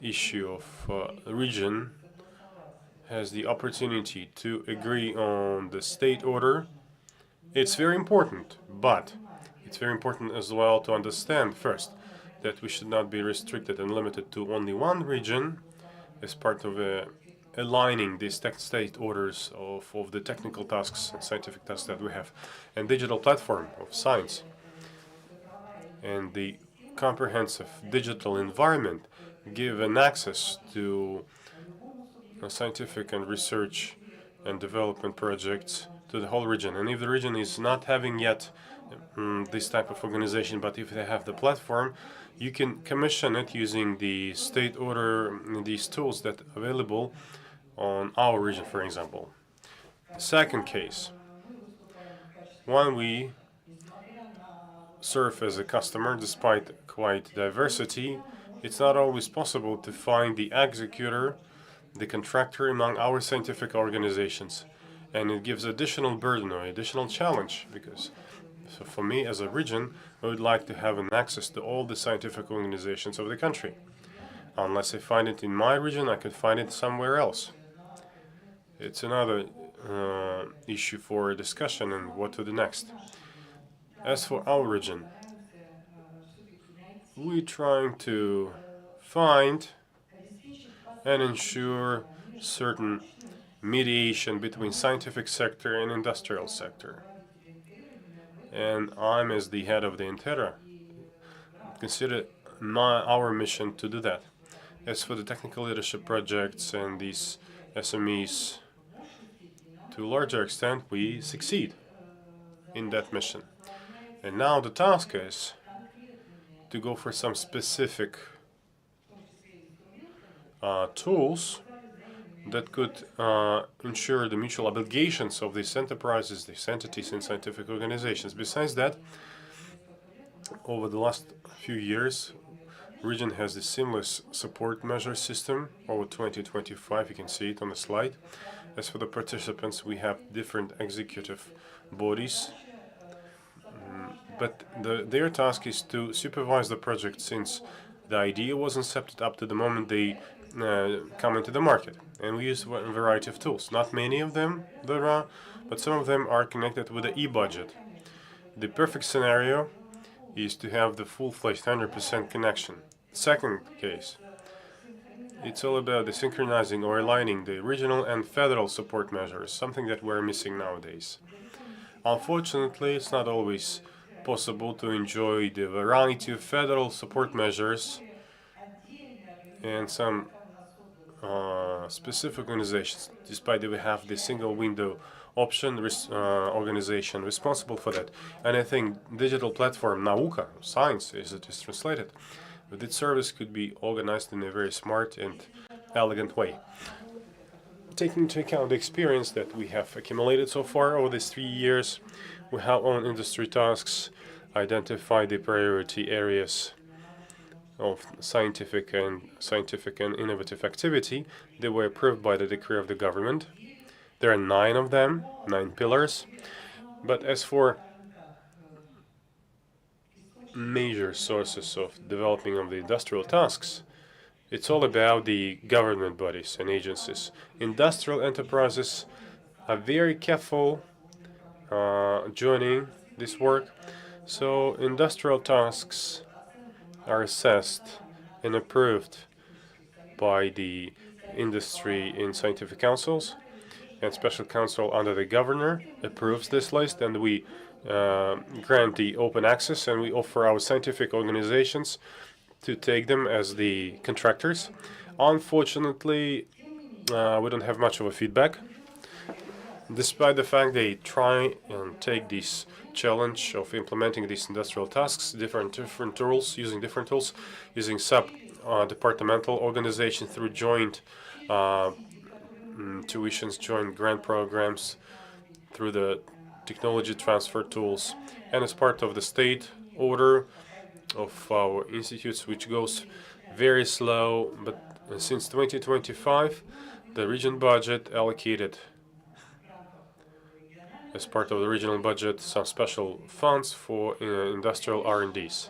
issue of region has the opportunity to agree on the state order, it's very important, but it's very important as well to understand first that we should not be restricted and limited to only one region as part of aligning these state orders of the technical tasks and scientific tasks that we have, and digital platform of science and the comprehensive digital environment give an access to scientific and research and development projects to the whole region. And if the region is not having yet this type of organization, but if they have the platform, you can commission it using the state order, these tools that are available on our region, for example. Second case, when we serve as a customer, despite quite diversity, it's not always possible to find the executor, the contractor among our scientific organizations. And it gives additional burden or additional challenge, because so for me as a region, I would like to have an access to all the scientific organizations of the country. Unless I find it in my region, I could find it somewhere else. It's another issue for discussion and what to do next. As for our region, we're trying to find and ensure certain mediation between scientific sector and industrial sector. And I'm, as the head of the Intera, consider our mission to do that. As for the technical leadership projects and these SMEs, to a larger extent, we succeed in that mission. And now the task is to go for some specific tools that could ensure the mutual obligations of these enterprises, these entities and scientific organizations. Besides that, over the last few years, region has the seamless support measure system over 2025. You can see it on the slide. As for the participants, we have different executive bodies, but their task is to supervise the project since the idea was incepted up to the moment they come into the market. And we use a variety of tools. Not many of them there are, but some of them are connected with the e-budget. The perfect scenario is to have the full-fledged 100% connection. Second case, it's all about the synchronizing or aligning the regional and federal support measures, something that we're missing nowadays. Unfortunately, it's not always possible to enjoy the variety of federal support measures and some specific organizations, despite that we have the single window option organization responsible for that. And I think digital platform Nauka, science as it is translated, but its service could be organized in a very smart and elegant way. Taking into account the experience that we have accumulated so far over these 3 years, we have own industry tasks, identify the priority areas of scientific and innovative activity. They were approved by the decree of the government. There are 9 of them, 9 pillars. But as for major sources of developing of the industrial tasks, it's all about the government bodies and agencies. Industrial enterprises are very careful joining this work. So industrial tasks are assessed and approved by the industry in scientific councils, and special council under the governor approves this list, and we grant the open access, and we offer our scientific organizations to take them as the contractors. Unfortunately, we don't have much of a feedback, despite the fact they try and take this challenge of implementing these industrial tasks, different tools, using sub-departmental organizations through joint tuitions, joint grant programs, through the technology transfer tools, and as part of the state order of our institutes, which goes very slow. But since 2025, the region budget allocated as part of the regional budget some special funds for industrial R&Ds.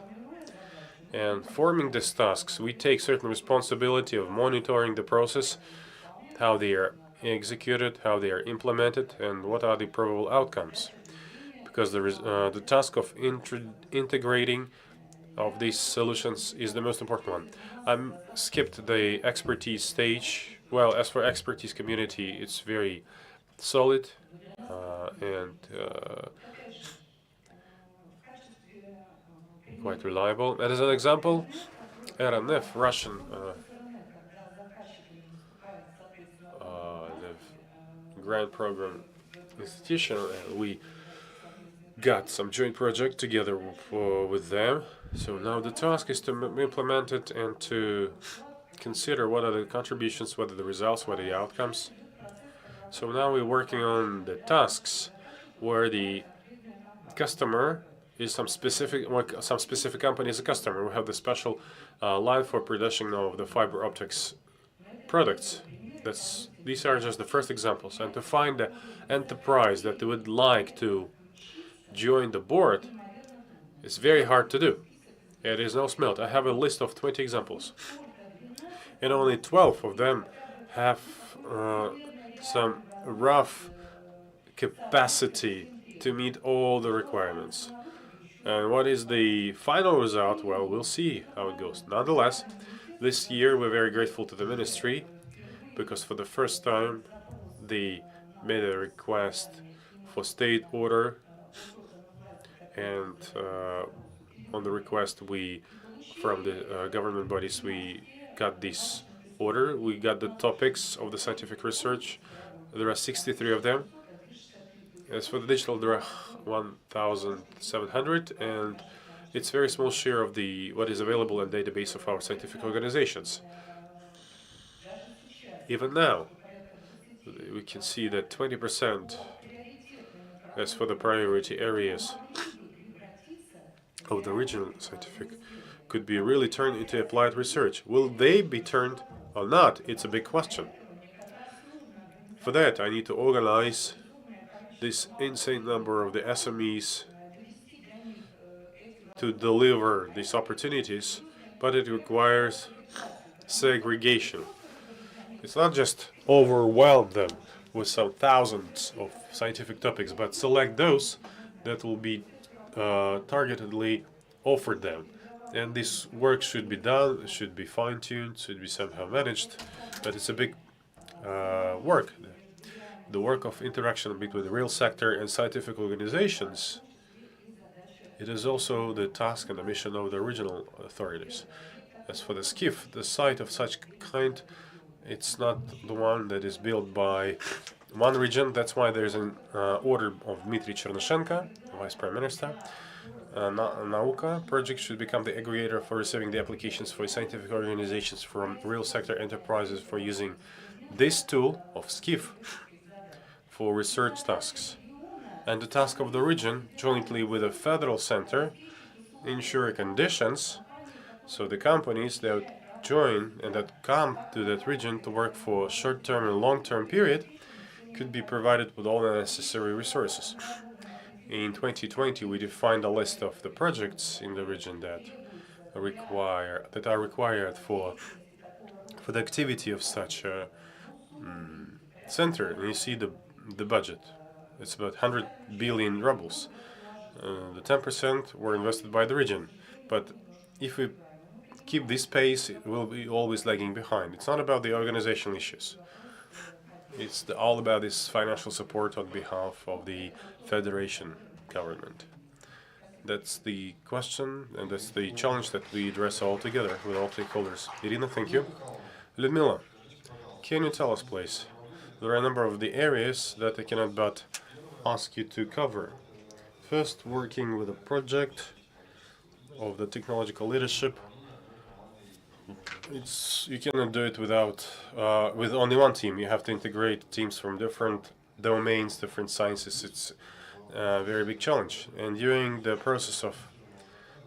And forming these tasks, we take certain responsibility of monitoring the process, how they are executed, how they are implemented, and what are the probable outcomes. Because the task of integrating of these solutions is the most important one. I skipped the expertise stage. Well, as for expertise community, it's very solid and quite reliable. And as an example, RNF, Russian grant program institution, we got some joint project together with them. So now the task is to implement it and to consider what are the contributions, what are the results, what are the outcomes. So now we're working on the tasks where the customer is some specific company is a customer. We have the special line for production of the fiber optics products. These are just the first examples. And to find the enterprise that they would like to join the board is very hard to do. It is no smelt. I have a list of 20 examples, and only 12 of them have some rough capacity to meet all the requirements. And what is the final result? Well, we'll see how it goes. Nonetheless, this year we're very grateful to the ministry, because for the first time they made a request for state order, and on the request from the government bodies, we got this order. We got the topics of the scientific research. There are 63 of them. As for the digital, there are 1,700, and it's a very small share of what is available in the database of our scientific organizations. Even now, we can see that 20%, as for the priority areas of the regional scientific, could be really turned into applied research. Will they be turned or not? It's a big question. For that, I need to organize this insane number of the SMEs to deliver these opportunities, but it requires segregation. It's not just overwhelm them with some thousands of scientific topics, but select those that will be targetedly offered them. And this work should be done, should be fine-tuned, should be somehow managed, but it's a big work. The work of interaction between the real sector and scientific organizations, it is also the task and the mission of the regional authorities. As for the SCIF, the site of such kind, it's not the one that is built by one region. That's why there's an order of Dmitry Chernyshenko, Vice Prime Minister. Nauka project should become the aggregator for receiving the applications for scientific organizations from real sector enterprises for using this tool of SCIF for research tasks. And the task of the region, jointly with the federal center, ensure conditions So the companies that join and that come to that region to work for short-term and long-term period could be provided with all the necessary resources. In 2020, we defined a list of the projects in the region that are required for the activity of such a center. And you see the budget. It's about 100 billion rubles. The 10% were invested by the region. But if we keep this pace, it will be always lagging behind. It's not about the organizational issues. It's all about this financial support on behalf of the federation government. That's the question, and that's the challenge that we address all together with all stakeholders. Irina, thank you. Ludmila, can you tell us, please? There are a number of the areas that I cannot but ask you to cover. First, working with a project of the technological leadership. You cannot do it without with only one team. You have to integrate teams from different domains, different sciences. It's a very big challenge. And during the process of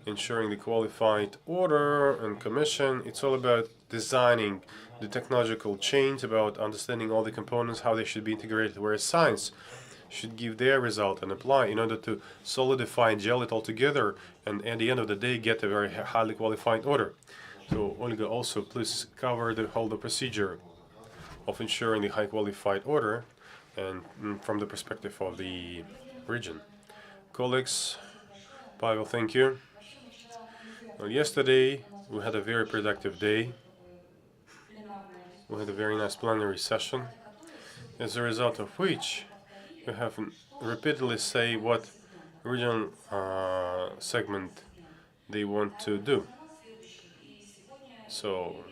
ensuring the qualified order and commission, it's all about designing the technological chains, about understanding all the components, how they should be integrated, whereas science should give their result and apply in order to solidify and gel it all together, and at the end of the day get a very highly qualified order. So Olga, also please cover the whole procedure of ensuring the high qualified order, and from the perspective of the region. Colleagues, Pavel, thank you. Well, yesterday we had a very productive day. We had a very nice plenary session, as a result of which you have repeatedly say what regional segment they want to do. So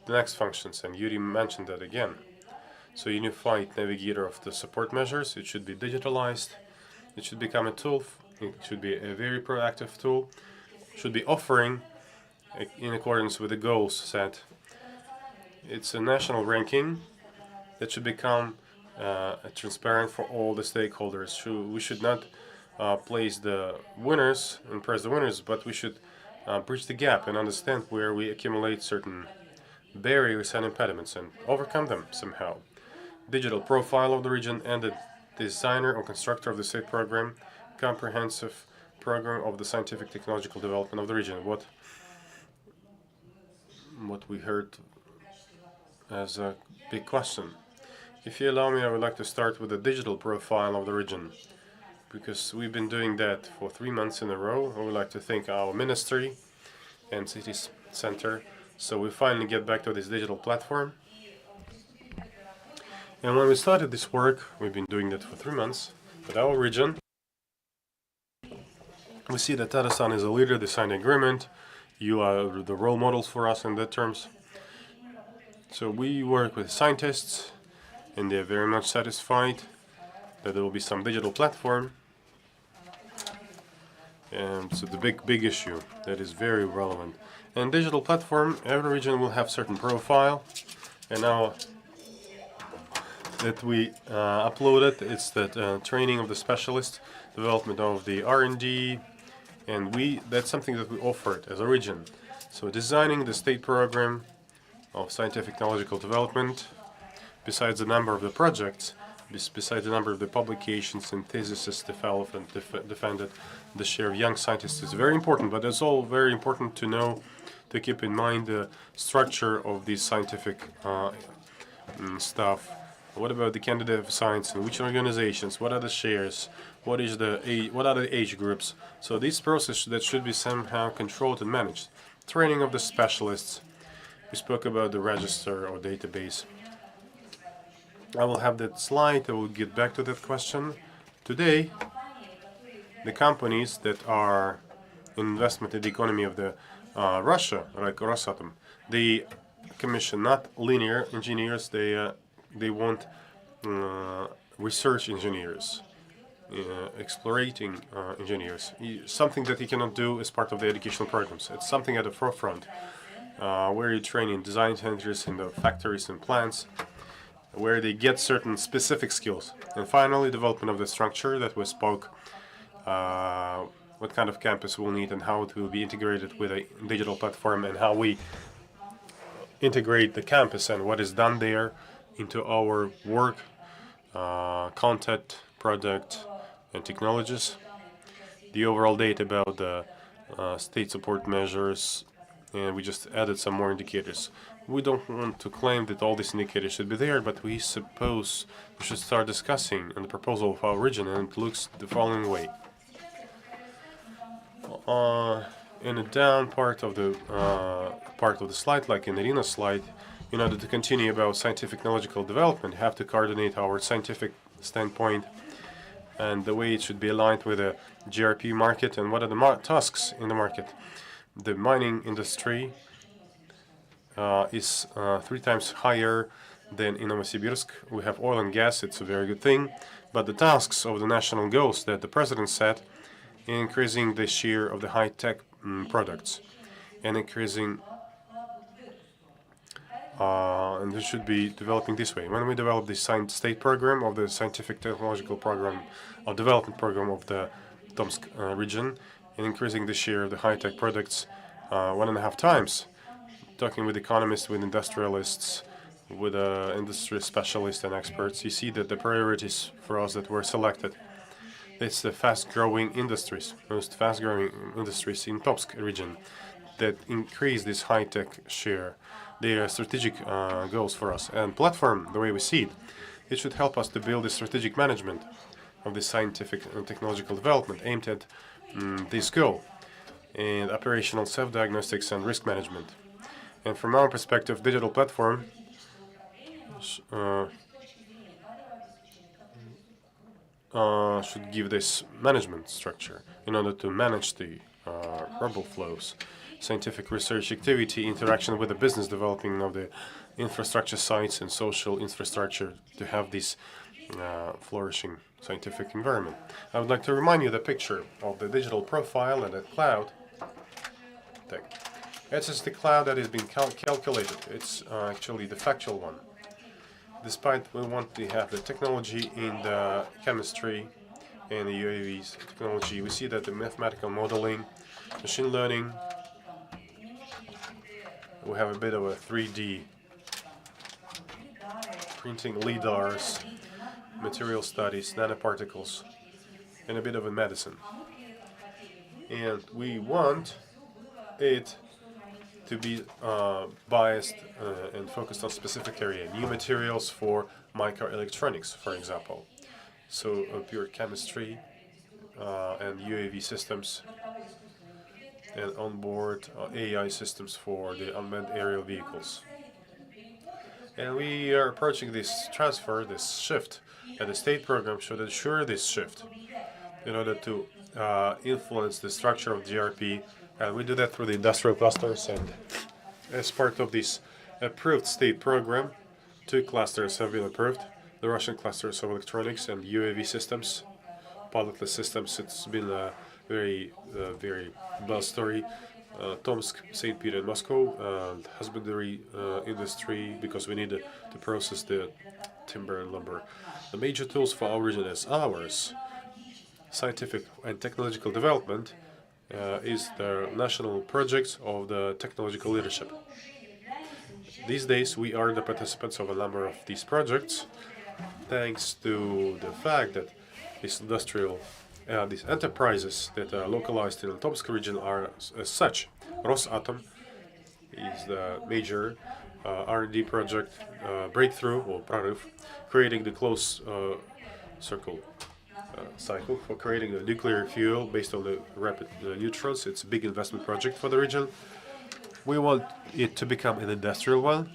the next functions, and Yuri mentioned that again. So unified navigator of the support measures, it should be digitalized, it should become a tool, it should be a very proactive tool, should be offering in accordance with the goals set. It's a national ranking that should become transparent for all the stakeholders. We should not place the winners and press the winners, but we should bridge the gap and understand where we accumulate certain barriers and impediments and overcome them somehow. Digital profile of the region and the designer or constructor of the state program, comprehensive program of the scientific technological development of the region. What we heard as a big question. If you allow me, I would like to start with the digital profile of the region, because we've been doing that for 3 months in a row. I would like to thank our ministry and city center. So we finally get back to this digital platform. And when we started this work, we've been doing that for 3 months with our region. We see that Tatarstan is a leader. They signed an agreement. You are the role models for us in that terms. So we work with scientists, and they're very much satisfied that there will be some digital platform. And so the big issue that is very relevant. And digital platform, every region will have certain profile. And now that we uploaded, it's that training of the specialists, development of the R&D, and that's something that we offered as a region. So designing the state program of scientific technological development, besides the number of the projects, besides the number of the publications and theses developed and defended, the share of young scientists is very important, but it's all very important to know, to keep in mind the structure of the scientific stuff. What about the candidate of science and which organizations? What are the shares? What are the age groups? So this process that should be somehow controlled and managed. Training of the specialists. We spoke about the register or database. I will have that slide. I will get back to that question. Today, the companies that are in investment in the economy of the Russia, like Rosatom, they commission not linear engineers. They want research engineers, explorating engineers. Something that you cannot do as part of the educational programs. It's something at the forefront, where you train in design centers, in the factories and plants, where they get certain specific skills. And finally, development of the structure that we spoke what kind of campus we'll need and how it will be integrated with a digital platform, and how we integrate the campus and what is done there into our work, content, product, and technologies. The overall data about the state support measures, and we just added some more indicators. We don't want to claim that all these indicators should be there, but we suppose we should start discussing on the proposal of our region, and it looks the following way. In the down part of the slide, like in Irina's slide, in order to continue about scientific technological development, have to coordinate our scientific standpoint and the way it should be aligned with the GRP market and what are the tasks in the market. The mining industry is 3 times higher than in Novosibirsk. We have oil and gas, it's a very good thing, but the tasks of the national goals that the president set, increasing the share of the high-tech products and increasing and this should be developing this way. When we develop the state program of the scientific technological program or development program of the Tomsk region and increasing the share of the high-tech products 1.5 times, talking with economists, with industrialists, with industry specialists and experts, you see that the priorities for us that were selected, it's the fast-growing industries, most fast-growing industries in Tomsk region that increase this high-tech share. They are strategic goals for us. And platform, the way we see it, it should help us to build a strategic management of the scientific and technological development aimed at this goal, and operational self-diagnostics and risk management. And from our perspective, digital platform should give this management structure in order to manage the rebel flows, scientific research activity, interaction with the business, developing of the infrastructure sites and social infrastructure to have this flourishing scientific environment. I would like to remind you the picture of the digital profile and the cloud thing. It's just the cloud that is being calculated. It's actually the factual one. Despite we want to have the technology in the chemistry and the UAVs technology, we see that the mathematical modeling, machine learning, we have a bit of a 3D printing, LIDARs, material studies, nanoparticles, and a bit of a medicine. And we want it to be biased and focused on specific area. New materials for microelectronics, for example. So pure chemistry and UAV systems and onboard AI systems for the unmanned aerial vehicles. And we are approaching this transfer, this shift, and the state program should ensure this shift in order to influence the structure of GRP. And we do that through the industrial clusters, and as part of this approved state program, 2 clusters have been approved. The Russian clusters of electronics and UAV systems, pilotless systems. It's been a very buzz story. Tomsk, St. Peter, and Moscow, husbandry industry, because we need to process the timber and lumber. The major tools for our region as ours, scientific and technological development, is the national projects of the technological leadership. These days, we are the participants of a number of these projects, thanks to the fact that these these enterprises that are localized in the Tomsk region are as such. Rosatom is the major R&D project breakthrough, or prorыв, creating the close cycle for creating a nuclear fuel based on the rapid neutrons. It's a big investment project for the region. We want it to become an industrial one,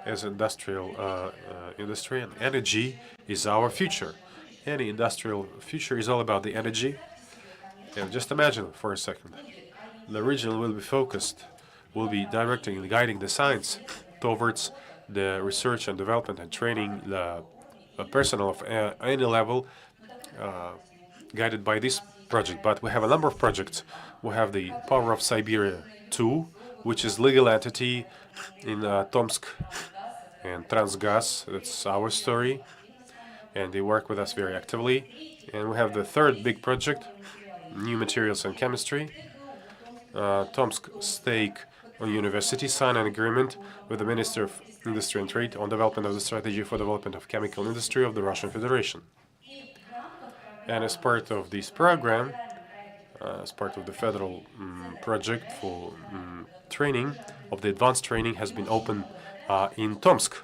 as industrial industry, and energy is our future. Any industrial future is all about the energy. And just imagine for a second, the region will be focused, will be directing and guiding the science towards the research and development and training the personnel of any level, guided by this project. But we have a number of projects. We have the Power of Siberia 2, which is legal entity in Tomsk, and Transgas, that's our story, and they work with us very actively. And we have the third big project, new materials and chemistry. Tomsk stake on university signed an agreement with the Minister of Industry and Trade on development of the strategy for development of chemical industry of the Russian Federation. And as part of this program, as part of the federal project for training, of the advanced training has been opened in Tomsk.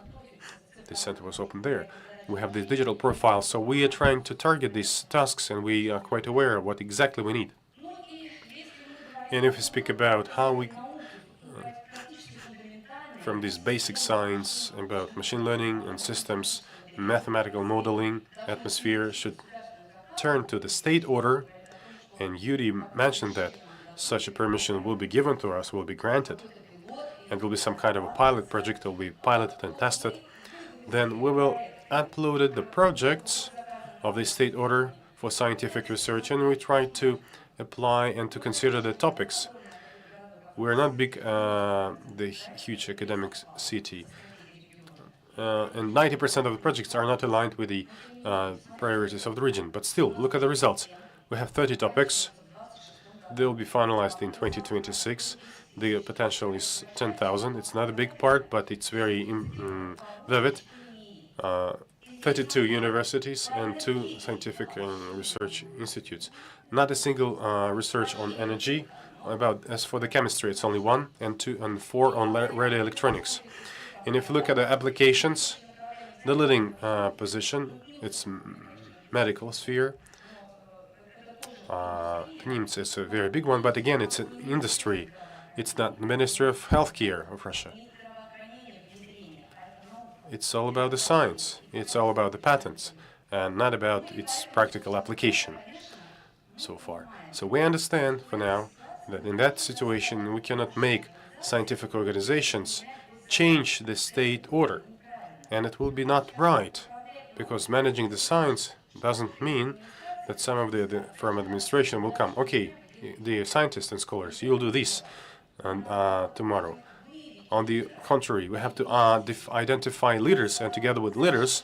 This center was opened there. We have the digital profile, so we are trying to target these tasks, and we are quite aware of what exactly we need. And if we speak about how we, from this basic science about machine learning and systems, mathematical modeling, atmosphere should turn to the state order, and Yuri mentioned that such a permission will be given to us, will be granted, and will be some kind of a pilot project, will be piloted and tested. Then we will upload the projects of the state order for scientific research, and we try to apply and to consider the topics. We're not big, the huge academic city, and 90% of the projects are not aligned with the priorities of the region. But still, look at the results. We have 30 topics. They will be finalized in 2026. The potential is 10,000. It's not a big part, but it's very vivid. 32 universities and 2 scientific research institutes. Not a single research on energy. As for the chemistry, it's only 1, and 2 and 4 on radio electronics. And if you look at the applications, the leading position, it's medical sphere. PNIMS is a very big one, but again, it's an industry. It's not the Ministry of Healthcare of Russia. It's all about the science. It's all about the patents, and not about its practical application so far. So we understand for now that in that situation, we cannot make scientific organizations change the state order. And it will be not right, because managing the science doesn't mean that some of the from administration will come. Okay, the scientists and scholars, you'll do this tomorrow. On the contrary, we have to identify leaders, and together with leaders,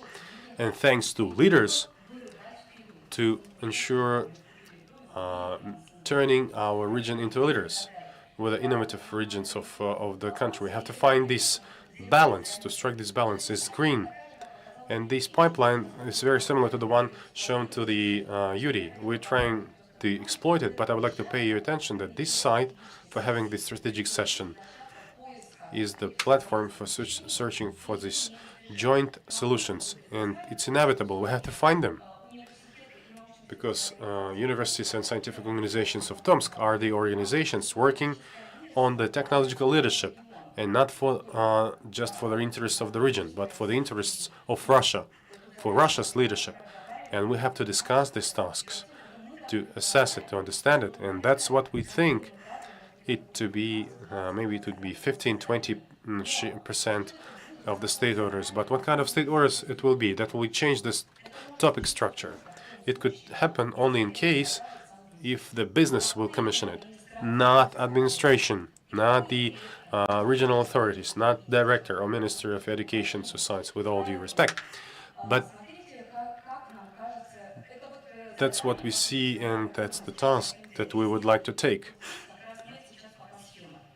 and thanks to leaders, to ensure turning our region into leaders with the innovative regions of the country. We have to find this balance. To strike this balance is green. And this pipeline is very similar to the one shown to the Yuri. We're trying to exploit it, but I would like to pay your attention that this site, for having this strategic session, is the platform for searching for these joint solutions. And it's inevitable. We have to find them. Because universities and scientific organizations of Tomsk are the organizations working on the technological leadership, and not for just for the interests of the region, but for the interests of Russia, for Russia's leadership. And we have to discuss these tasks, to assess it, to understand it, and that's what we think it to be. Maybe it would be 15–20% of the state orders. But what kind of state orders it will be? That will change this topic structure. It could happen only in case if the business will commission it, not administration, not the regional authorities, not director or minister of education or science, with all due respect. But that's what we see, and that's the task that we would like to take.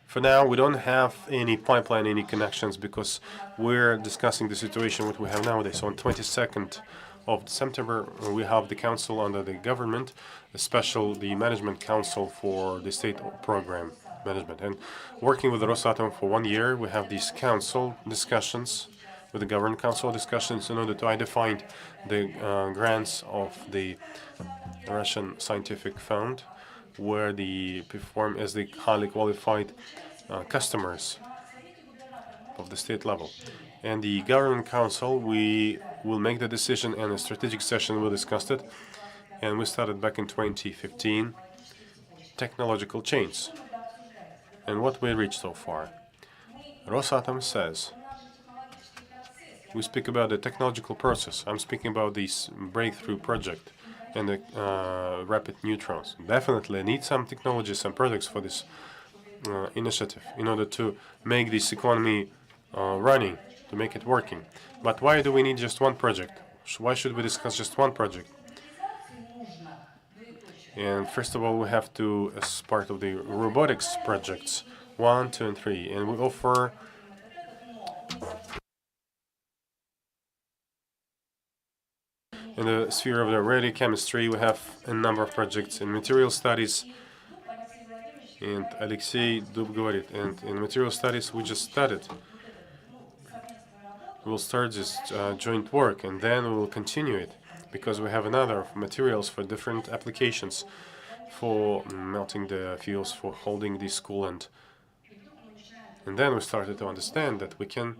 For now, we don't have any pipeline, any connections, because we're discussing the situation what we have nowadays. So on 22nd of September, we have the council under the government, the management council for the state program management. And working with the Rosatom for 1 year, we have these council discussions, with the government council discussions, in order to identify the grants of the Russian Scientific Fund, where they perform as the highly qualified customers of the state level. And the government council, we will make the decision, and a strategic session will discuss it. And we started back in 2015, technological change. And what we reached so far. Rosatom says, we speak about the technological process. I'm speaking about this breakthrough project and the rapid neutrons. Definitely need some technologies, some products for this initiative in order to make this economy running, to make it working. But why do we need just one project? Why should we discuss just one project? And first of all, we have to, as part of the robotics projects, 1, 2, and 3, and we offer in the sphere of the radiochemistry, we have a number of projects in material studies, and Alexei Dub говорит, and in material studies we just started. We'll start this joint work, and then we will continue it, because we have another materials for different applications, for melting the fuels, for holding the coolant. And then we started to understand that we can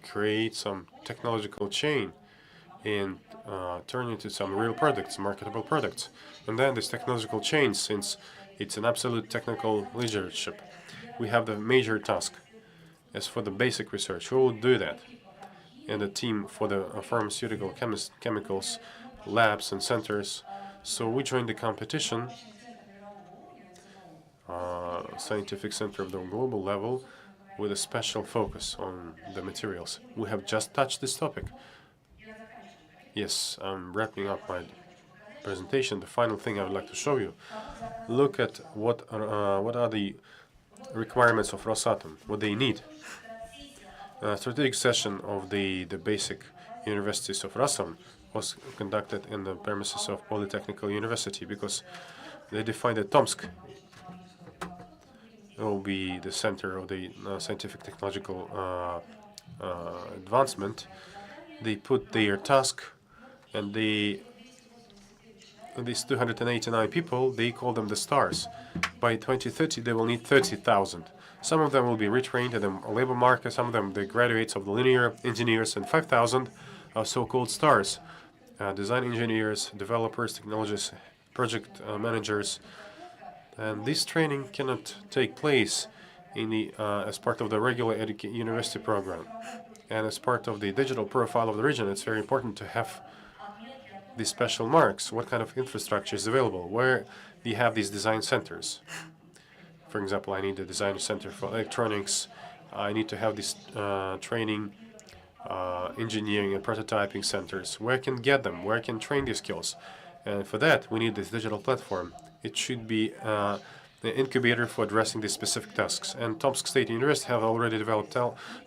create some technological chain and turn into some real products, marketable products. And then this technological chain, since it's an absolute technical leadership, we have the major task. As for the basic research, who will do that? And the team for the pharmaceutical chemicals, labs and centers. So we joined the competition, scientific center of the global level, with a special focus on the materials. We have just touched this topic. Yes, I'm wrapping up my presentation. The final thing I would like to show you. Look at what are the requirements of Rosatom, what they need. A strategic session of the basic universities of Rosatom was conducted in the premises of Polytechnical University, because they defined that Tomsk will be the center of the scientific technological advancement. They put their task, and these 289 people, they call them the stars. By 2030, they will need 30,000. Some of them will be retrained in the labor market, some of them the graduates of the linear engineers, and 5,000 are so-called stars, design engineers, developers, technologists, project managers. And this training cannot take place in the as part of the regular university program. And as part of the digital profile of the region, it's very important to have these special marks. What kind of infrastructure is available? Where do you have these design centers? For example, I need a design center for electronics. I need to have this training, engineering and prototyping centers. Where I can get them? Where I can train these skills? And for that, we need this digital platform. It should be an incubator for addressing these specific tasks. And Tomsk State University have already developed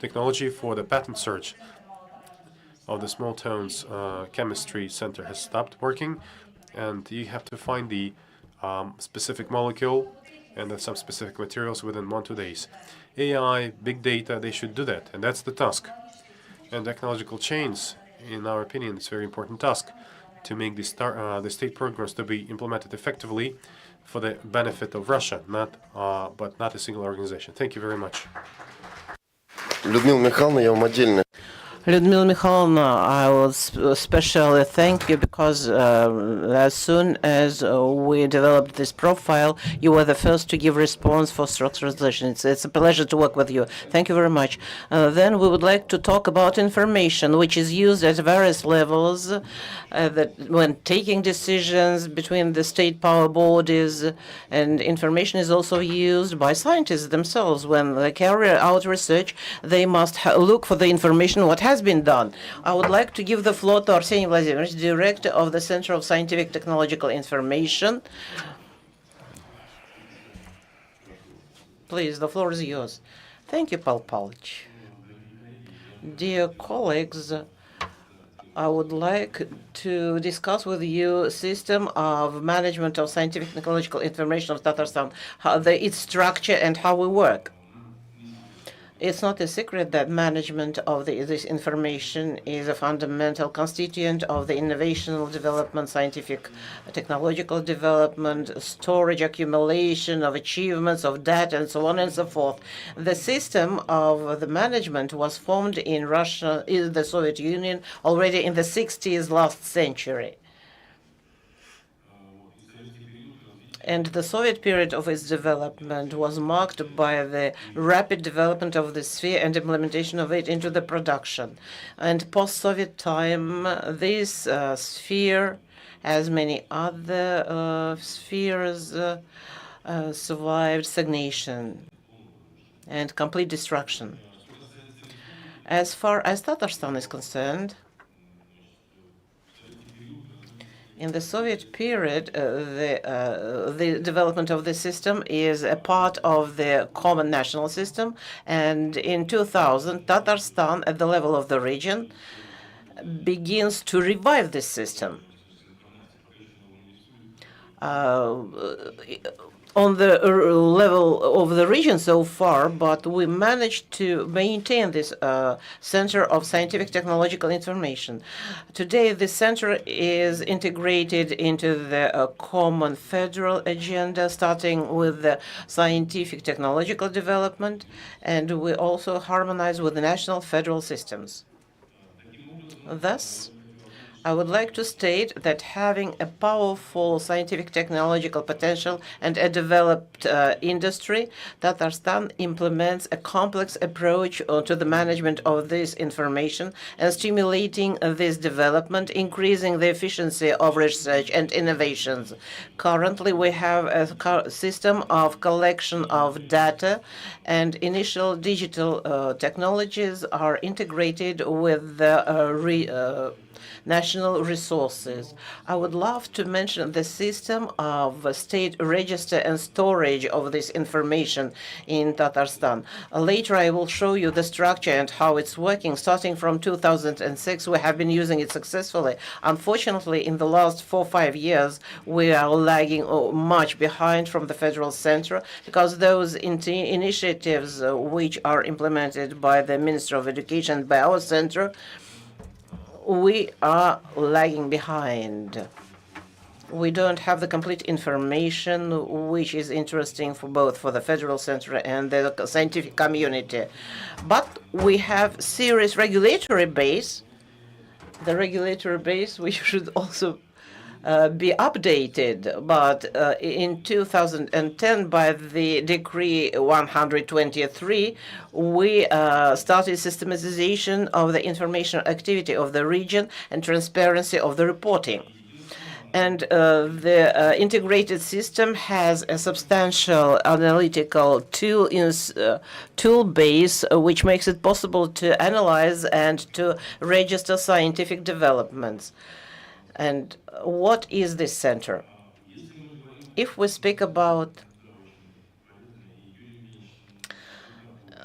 technology for the patent search of the small towns. Chemistry center has stopped working, and you have to find the specific molecule and then some specific materials within 1-2 days. AI, big data, they should do that, and that's the task. And technological chains, in our opinion, it's a very important task to make the state programs to be implemented effectively for the benefit of Russia, but not a single organization. Thank you very much. Людмила Михайловна, я вам отдельно. Людмила Mikhailovna, I will especially thank you, because as soon as we developed this profile, you were the first to give response for structuralization. It's a pleasure to work with you. Thank you very much. Then we would like to talk about information, which is used at various levels that when taking decisions between the state power bodies, and information is also used by scientists themselves. When they carry out research, they must look for the information, what has been done. I would like to give the floor to Arseniy Vladimirovich, Director of the Center of Scientific Technological Information. Please, the floor is yours. Thank you, Paul Pavlovich. Dear colleagues, I would like to discuss with you system of management of scientific technological information of Tatarstan, its structure and how we work. It's not a secret that management of this information is a fundamental constituent of the innovational development, scientific technological development, storage, accumulation of achievements, of data, and so on and so forth. The system of the management was formed in Russia, in the Soviet Union, already in the 60s last century. And the Soviet period of its development was marked by the rapid development of the sphere and implementation of it into the production. And post-Soviet time, this sphere, as many other spheres, survived stagnation and complete destruction. As far as Tatarstan is concerned, In the Soviet period, the development of the system is a part of the common national system, and in 2000, Tatarstan, at the level of the region, begins to revive this system. On the level of the region so far, but we managed to maintain this Center of Scientific Technological Information. Today, this center is integrated into the common federal agenda, starting with the scientific technological development, and we also harmonize with the national federal systems. Thus, I would like to state that having a powerful scientific technological potential and a developed industry, Tatarstan implements a complex approach to the management of this information and stimulating this development, increasing the efficiency of research and innovations. Currently, we have a system of collection of data, and initial digital technologies are integrated with the national resources. I would love to mention the system of state register and storage of this information in Tatarstan. Later, I will show you the structure and how it's working. Starting from 2006, we have been using it successfully. Unfortunately, in the last 4 or 5 years, we are lagging much behind from the federal center because those initiatives which are implemented by the Minister of Education, by our center, we are lagging behind. We don't have the complete information, which is interesting for both for the federal center and the scientific community. But we have serious regulatory base. The regulatory base, which should also be updated, but in 2010, by the Decree 123, we started systematization of the information activity of the region and transparency of the reporting. And the integrated system has a substantial analytical tool base, which makes it possible to analyze and to register scientific developments. And what is this center? If we speak about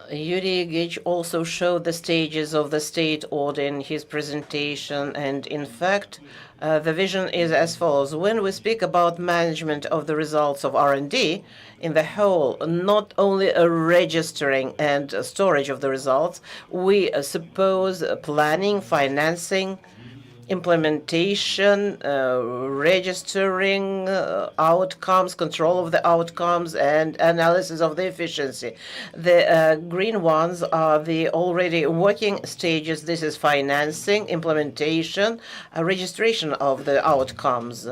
Yuri Gage also showed the stages of the state order in his presentation, and in fact, the vision is as follows. When we speak about management of the results of R&D in the whole, not only a registering and storage of the results, we suppose planning, financing, implementation, registering outcomes, control of the outcomes, and analysis of the efficiency. The green ones are the already working stages. This is financing, implementation, registration of the outcomes.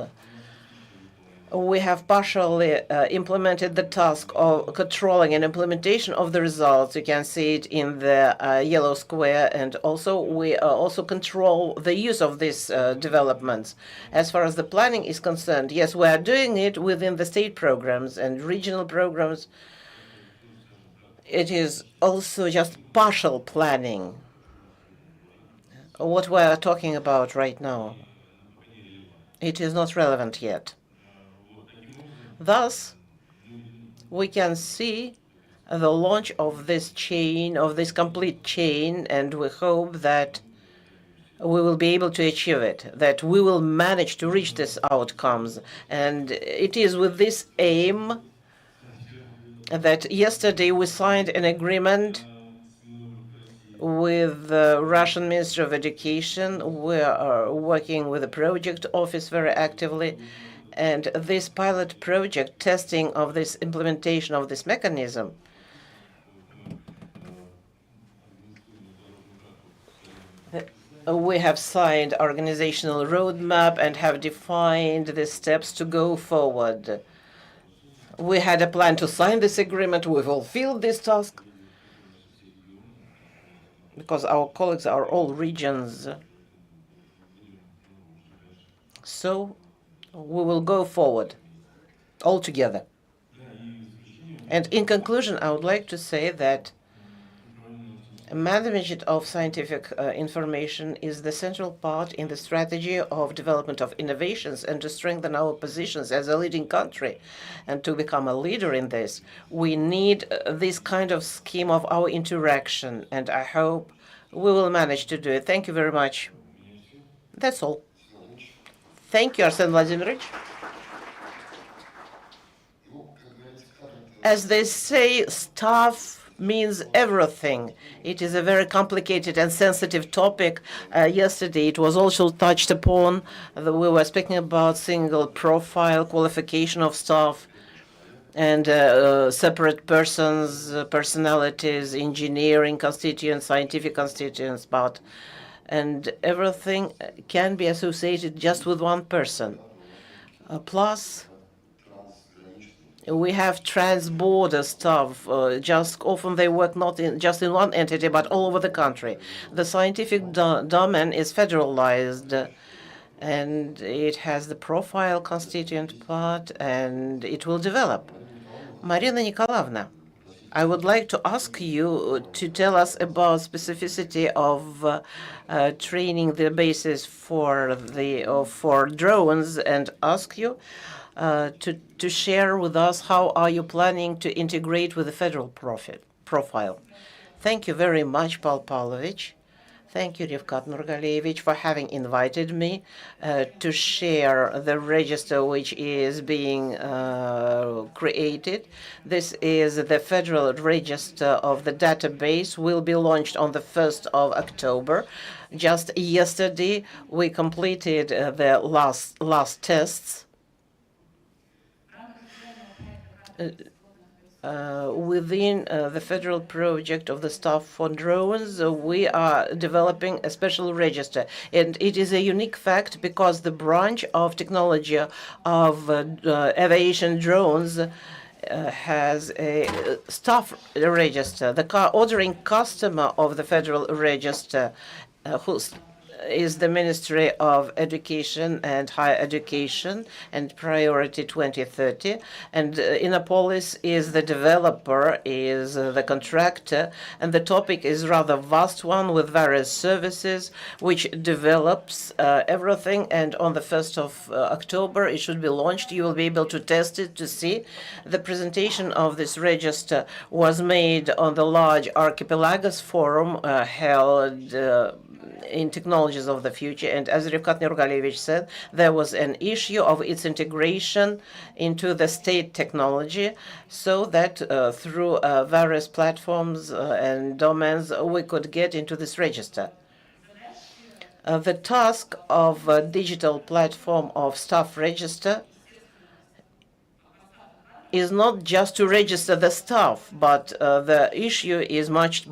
We have partially implemented the task of controlling and implementation of the results. You can see it in the yellow square, and also we also control the use of these developments. As far as the planning is concerned, yes, we are doing it within the state programs and regional programs. It is also just partial planning. What we are talking about right now, it is not relevant yet. Thus, we can see the launch of this chain, of this complete chain, and we hope that we will be able to achieve it, that we will manage to reach these outcomes. And it is with this aim that yesterday we signed an agreement with the Russian Ministry of Education. We are working with the project office very actively. And this pilot project, testing of this implementation of this mechanism, we have signed organizational roadmap and have defined the steps to go forward. We had a plan to sign this agreement. We fulfilled this task because our colleagues are all regions. So we will go forward all together. And in conclusion, I would like to say that Management of scientific information is the central part in the strategy of development of innovations, and to strengthen our positions as a leading country and to become a leader in this, we need this kind of scheme of our interaction, and I hope we will manage to do it. Thank you very much. That's all. Thank you, Arsen Vladimirovich. As they say, staff means everything. It is a very complicated and sensitive topic. Yesterday it was also touched upon. We were speaking about single profile, qualification of staff, and separate persons, personalities, engineering constituents, scientific constituents, and everything can be associated just with one person. Plus, we have trans-border staff. Just often they work not just in one entity, but all over the country. The scientific domain is federalized, and it has the profile constituent part, and it will develop. Marina Nikolaevna, I would like to ask you to tell us about specificity of training the basis for drones, and ask you to share with us how are you planning to integrate with the federal profile. Thank you very much, Paul Pavlovich. Thank you, Rivkat Nurgalevich, for having invited me to share the register which is being created. This is the federal register of the database, will be launched on the 1st of October. Just yesterday, we completed the last tests. Within the federal project of the staff for drones, we are developing a special register. And it is a unique fact because the branch of technology of aviation drones has a staff register. The ordering customer of the federal register, who is the Ministry of Education and Higher Education and Priority 2030, and Innopolis is the developer, is the contractor, and the topic is rather vast one with various services which develops everything, and on the 1st of October it should be launched. You will be able to test it, to see. The presentation of this register was made on the large Archipelagos Forum held in Technologies of the Future, and as Rivkat Nurgalevich said, there was an issue of its integration into the state technology, so that through various platforms and domains we could get into this register. The task of a digital platform of staff register is not just to register the staff, but the issue is much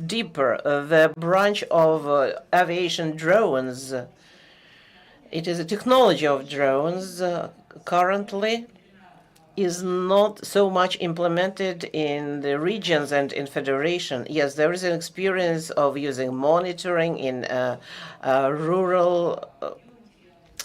deeper. The branch of aviation drones, it is a technology of drones, currently is not so much implemented in the regions and in federation. Yes, there is an experience of using monitoring in rural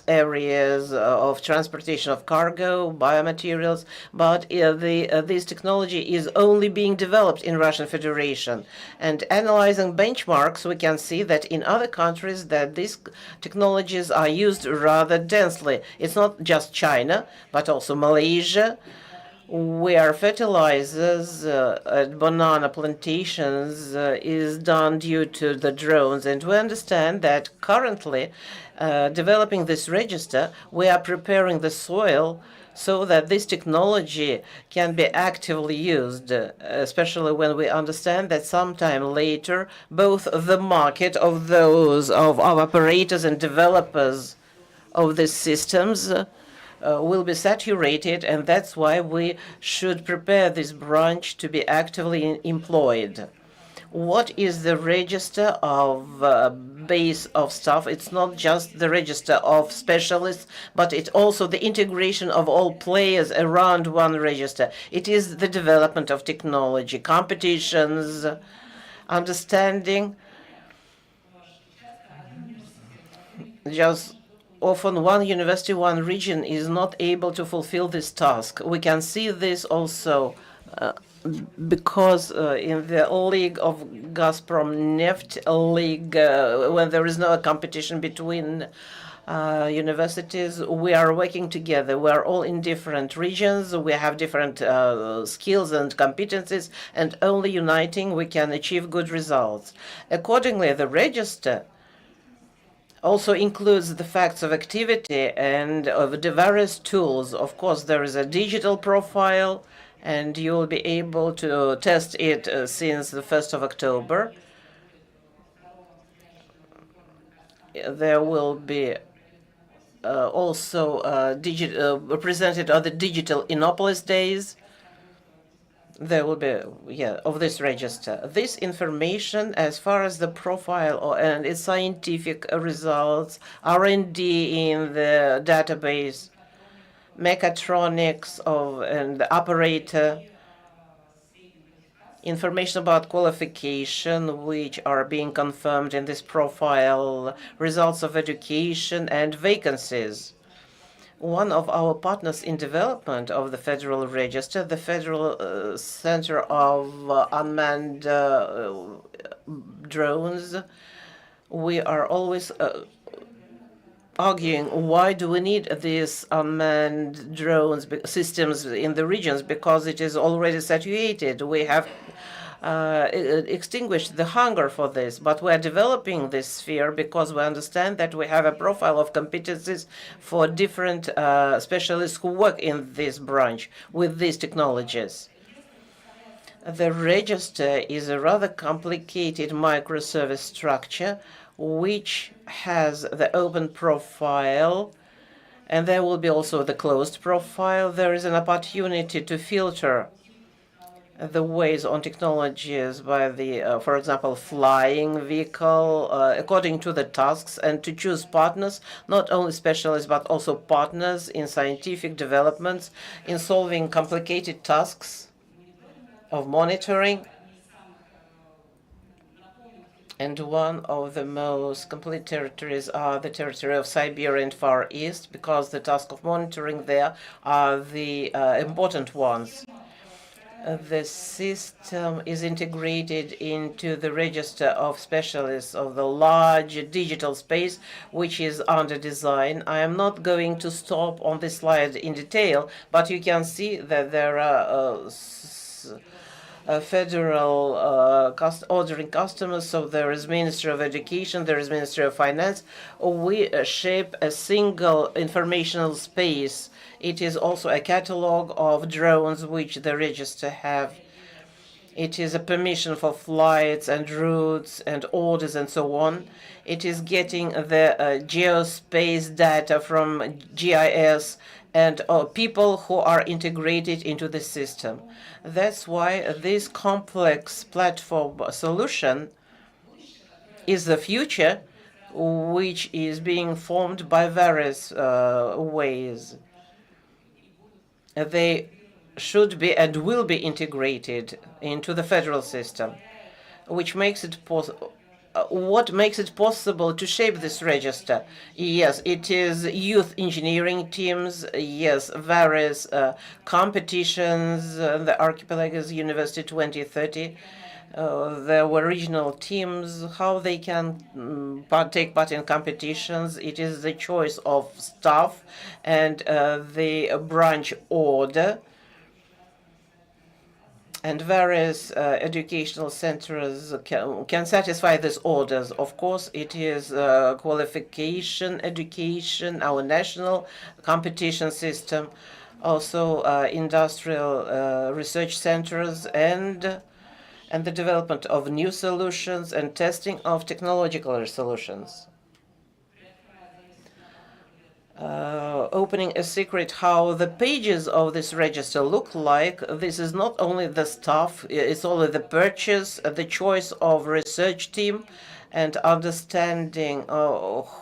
areas of transportation of cargo, biomaterials, but this technology is only being developed in Russian Federation. And analyzing benchmarks, we can see that in other countries that these technologies are used rather densely. It's not just China, but also Malaysia, where fertilizers at banana plantations is done due to the drones. And we understand that currently developing this register, we are preparing the soil so that this technology can be actively used, especially when we understand that sometime later, both the market of those of our operators and developers of these systems will be saturated, and that's why we should prepare this branch to be actively employed. What is the register of base of staff? It's not just the register of specialists, but it's also the integration of all players around one register. It is the development of technology, competitions, understanding. Just often one university, one region is not able to fulfill this task. We can see this also because in the league of Gazprom Neft league, when there is no competition between universities, we are working together. We are all in different regions. We have different skills and competencies, and only uniting we can achieve good results. Accordingly, the register also includes the facts of activity and of the various tools. Of course, there is a digital profile, and you will be able to test it since the 1st of October. There will be also presented on the digital Innopolis days. There will be, of this register. This information, as far as the profile and its scientific results, R&D in the database, mechatronics and the operator, information about qualification which are being confirmed in this profile, results of education and vacancies. One of our partners in development of the Federal Register, the Federal Center of Unmanned Drones, we are always arguing why do we need these unmanned drones systems in the regions, because it is already saturated. We have extinguished the hunger for this, but we are developing this sphere because we understand that we have a profile of competencies for different specialists who work in this branch with these technologies. The register is a rather complicated microservice structure which has the open profile, and there will be also the closed profile. There is an opportunity to filter the ways on technologies by the, for example, flying vehicle, according to the tasks, and to choose partners, not only specialists, but also partners in scientific developments, in solving complicated tasks of monitoring. And one of the most complete territories are the territory of Siberia and Far East, because the task of monitoring there are the important ones. The system is integrated into the register of specialists of the large digital space, which is under design. I am not going to stop on this slide in detail, but you can see that there are federal ordering customers. So there is Ministry of Education, there is Ministry of Finance. We shape a single informational space. It is also a catalog of drones which the register have. It is a permission for flights and routes and orders and so on. It is getting the geospace data from GIS and people who are integrated into the system. That's why this complex platform solution is the future, which is being formed by various ways. They should be and will be integrated into the federal system, which makes it possible. What makes it possible to shape this register? Yes, it is youth engineering teams, yes, various competitions, the Archipelagos University 2030. There were regional teams, how they can take part in competitions. It is the choice of staff and the branch order. And various educational centers can satisfy these orders. Of course, it is qualification education, our national competition system, also industrial research centers, and the development of new solutions and testing of technological solutions. Opening a secret how the pages of this register look like. This is not only the stuff, it's only the purchase, the choice of research team, and understanding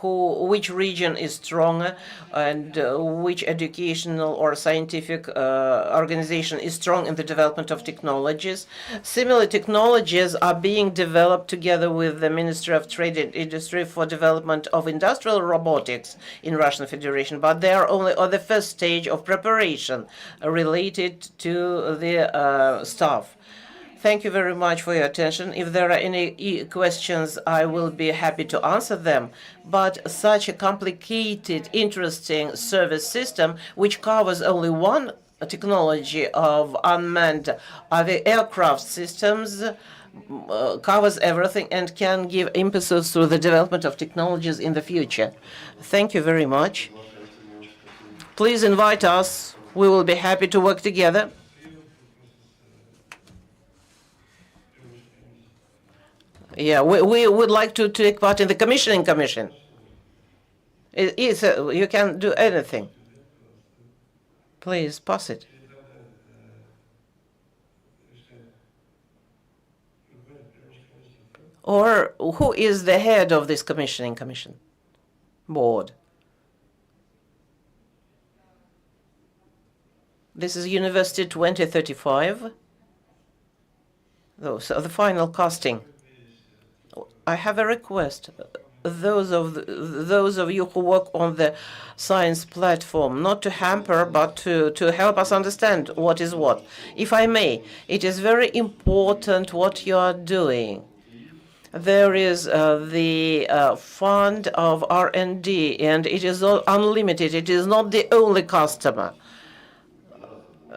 which region is stronger and which educational or scientific organization is strong in the development of technologies. Similar technologies are being developed together with the Ministry of Trade and Industry for development of industrial robotics in Russian Federation, but they are only on the first stage of preparation related to the staff. Thank you very much for your attention. If there are any questions, I will be happy to answer them. But such a complicated, interesting service system, which covers only one technology of unmanned aircraft systems, covers everything and can give impetus to the development of technologies in the future. Thank you very much. Please invite us. We will be happy to work together. Yeah, we would like to take part in the commissioning commission. You can do anything. Please pass it. Or who is the head of this commissioning commission? Board. This is University 2035. So the final casting. I have a request. Those of you who work on the science platform, not to hamper, but to help us understand what is what. If I may, it is very important what you are doing. There is the fund of R&D, and it is unlimited. It is not the only customer.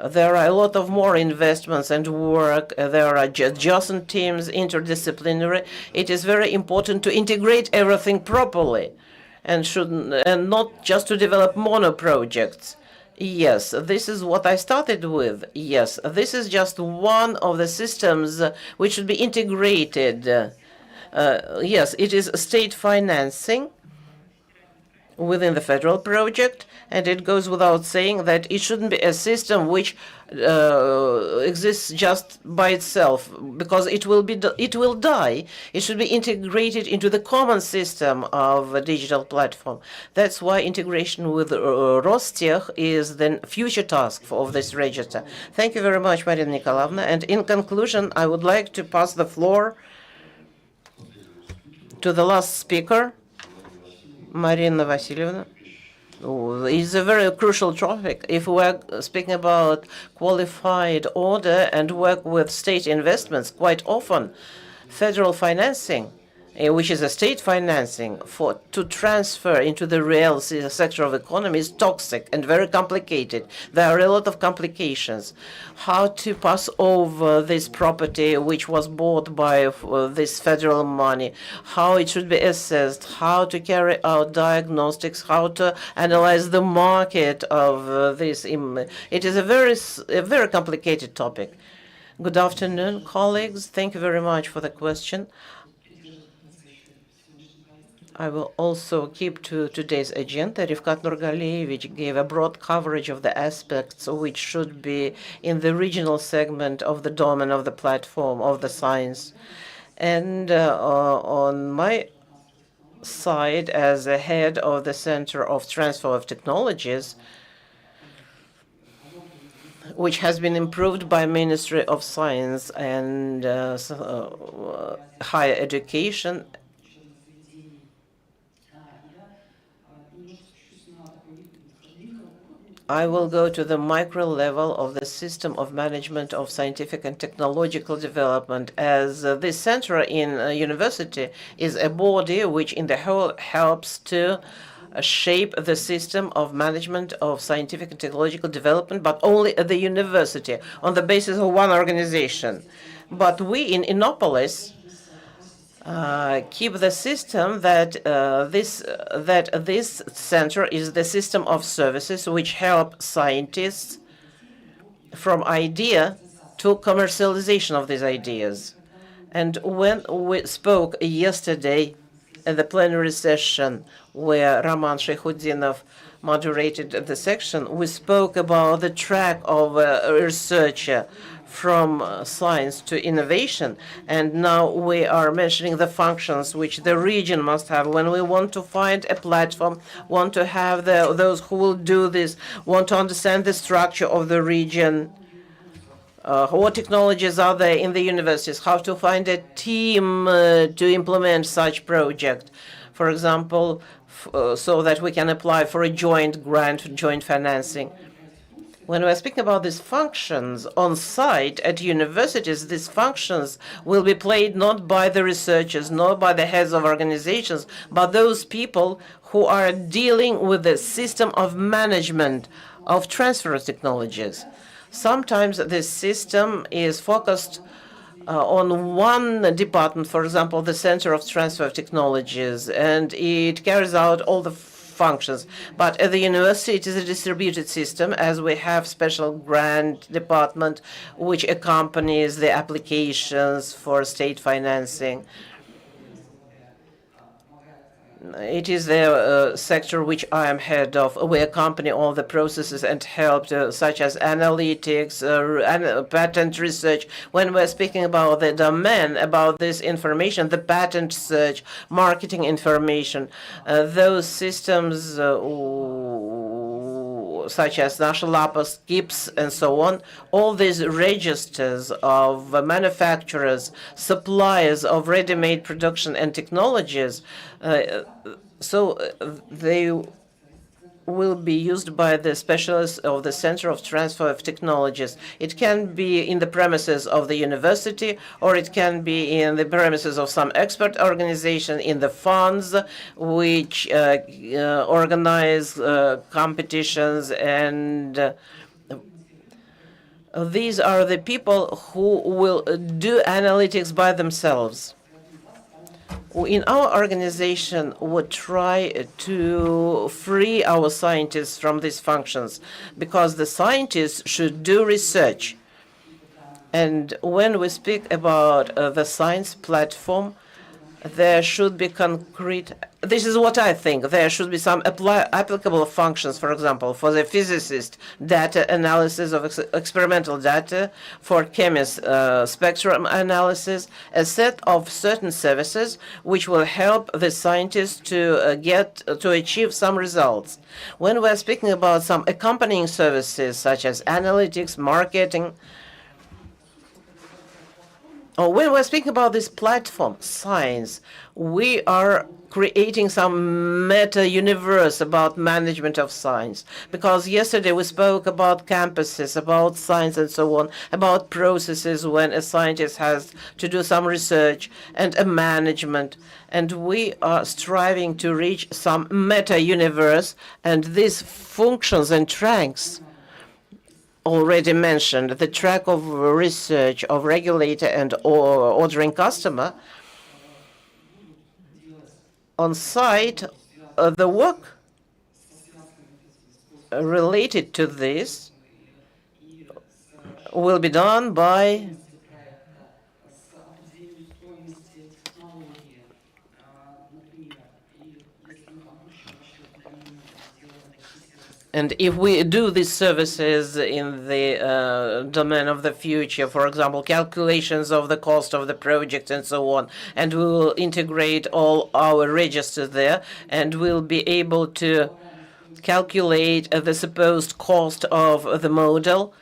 There are a lot of more investments and work. There are adjacent teams, interdisciplinary. It is very important to integrate everything properly and not just to develop mono projects. Yes, this is what I started with. Yes, this is just one of the systems which should be integrated. Yes, it is state financing within the federal project, and it goes without saying that it shouldn't be a system which exists just by itself, because it will die. It should be integrated into the common system of a digital platform. That's why integration with Rostech is the future task of this register. Thank you very much, Marina Nikolaevna. And in conclusion, I would like to pass the floor to the last speaker, Marina Vasilyevna. It's a very crucial topic. If we're speaking about qualified order and work with state investments, quite often federal financing, which is a state financing, to transfer into the real sector of economy is toxic and very complicated. There are a lot of complications. How to pass over this property which was bought by this federal money, how it should be assessed, how to carry out diagnostics, how to analyze the market of this. It is a very complicated topic. Good afternoon, colleagues. Thank you very much for the question. I will also keep to today's agenda. Rivkat Nurgaliyevich gave a broad coverage of the aspects which should be in the regional segment of the domain of the platform of the science. And on my side, as a head of the Center of Transfer of Technologies, which has been improved by Ministry of Science and Higher Education, I will go to the micro level of the system of management of scientific and technological development, as this center in a university is a body which in the whole helps to shape the system of management of scientific and technological development, but only at the university on the basis of one organization. But we in Innopolis keep the system that this center is the system of services which help scientists from idea to commercialization of these ideas. And when we spoke yesterday at the plenary session where Roman Shaykhutdinov moderated the section, we spoke about the track of a researcher from science to innovation, and now we are mentioning the functions which the region must have. When we want to find a platform, want to have those who will do this, want to understand the structure of the region, what technologies are there in the universities, how to find a team to implement such project, for example, so that we can apply for a joint grant, joint financing. When we're speaking about these functions on site at universities, these functions will be played not by the researchers, not by the heads of organizations, but those people who are dealing with the system of management of transfer of technologies. Sometimes this system is focused on one department, for example, the Center of Transfer of Technologies, and it carries out all the functions. But at the university, it is a distributed system, as we have special grant department which accompanies the applications for state financing. It is the sector which I am head of. We accompany all the processes and help, such as analytics, patent research. When we're speaking about the domain, about this information, the patent search, marketing information, those systems such as National Lapis, KIPS, and so on, all these registers of manufacturers, suppliers of ready-made production and technologies, so they will be used by the specialists of the Center of Transfer of Technologies. It can be in the premises of the university, or it can be in the premises of some expert organization, in the funds which organize competitions, and these are the people who will do analytics by themselves. In our organization, we try to free our scientists from these functions, because the scientists should do research. And when we speak about the science platform, there should be concrete, this is what I think, there should be some applicable functions, for example, for the physicist, data analysis of experimental data, for chemist, spectrum analysis, a set of certain services which will help the scientists to achieve some results. When we're speaking about some accompanying services, such as analytics, marketing, when we're speaking about this platform, science, we are creating some meta-universe about management of science. Because yesterday we spoke about campuses, about science and so on, about processes when a scientist has to do some research and a management. And we are striving to reach some meta-universe, and these functions and tracks already mentioned, the track of research, of regulator and ordering customer, on site, the work related to this will be done by And if we do these services in the domain of the future, for example, calculations of the cost of the project and so on, and we will integrate all our registers there, and we'll be able to calculate the supposed cost of the model,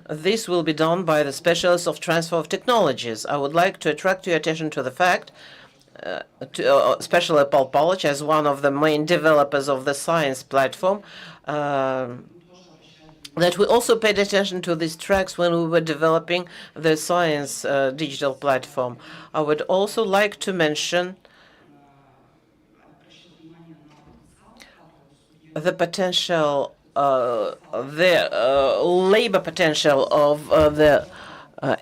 this will be done by the specialists of transfer of technologies. I would like to attract your attention to the fact especially Paul Polish, as one of the main developers of the science platform, that we also paid attention to these tracks when we were developing the science digital platform. I would also like to mention the potential, the labor potential of the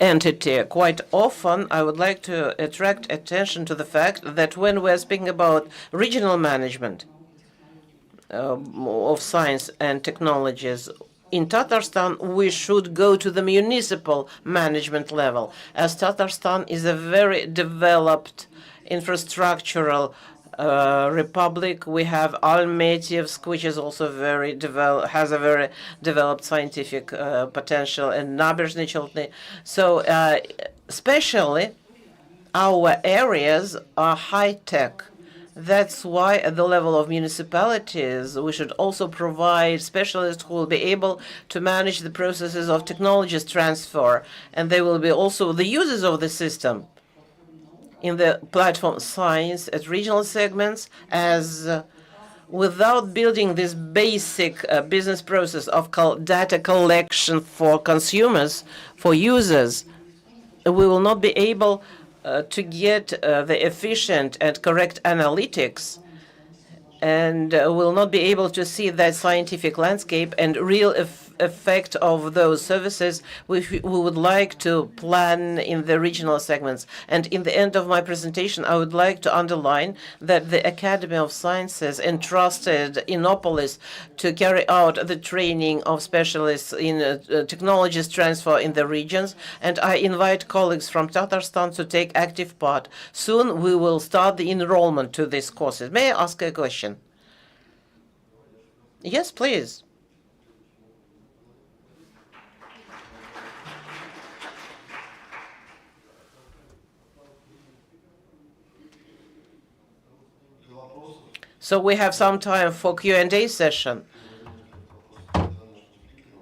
entity. Quite often, I would like to attract attention to the fact that when we're speaking about regional management of science and technologies, in Tatarstan, we should go to the municipal management level, as Tatarstan is a very developed infrastructural Republic, we have Almatyevsk, which is also has a very developed scientific potential, and Nabezhny Chelny. So especially our areas are high-tech. That's why at the level of municipalities, we should also provide specialists who will be able to manage the processes of technologies transfer, and they will be also the users of the system in the platform science at regional segments, as without building this basic business process of data collection for consumers, for users, we will not be able to get the efficient and correct analytics, and will not be able to see that scientific landscape and real effect of those services which we would like to plan in the regional segments. And in the end of my presentation, I would like to underline that the Academy of Sciences entrusted Innopolis to carry out the training of specialists in technologies transfer in the regions, and I invite colleagues from Tatarstan to take active part. Soon we will start the enrollment to these courses. May I ask a question? Yes, please. So we have some time for Q&A session.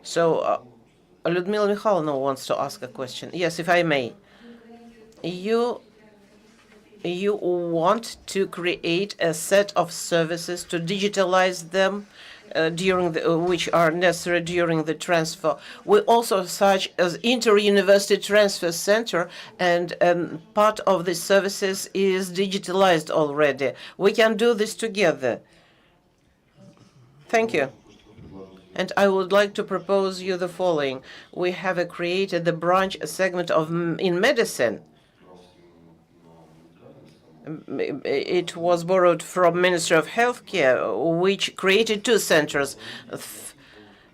So Lyudmila Mikhailova wants to ask a question. Yes, if I may. You want to create a set of services to digitalize them which are necessary during the transfer. We also such as inter-university transfer center, and part of the services is digitalized already. We can do this together. Thank you. And I would like to propose you the following. We have created the branch segment in medicine. It was borrowed from Ministry of Healthcare, which created two centers,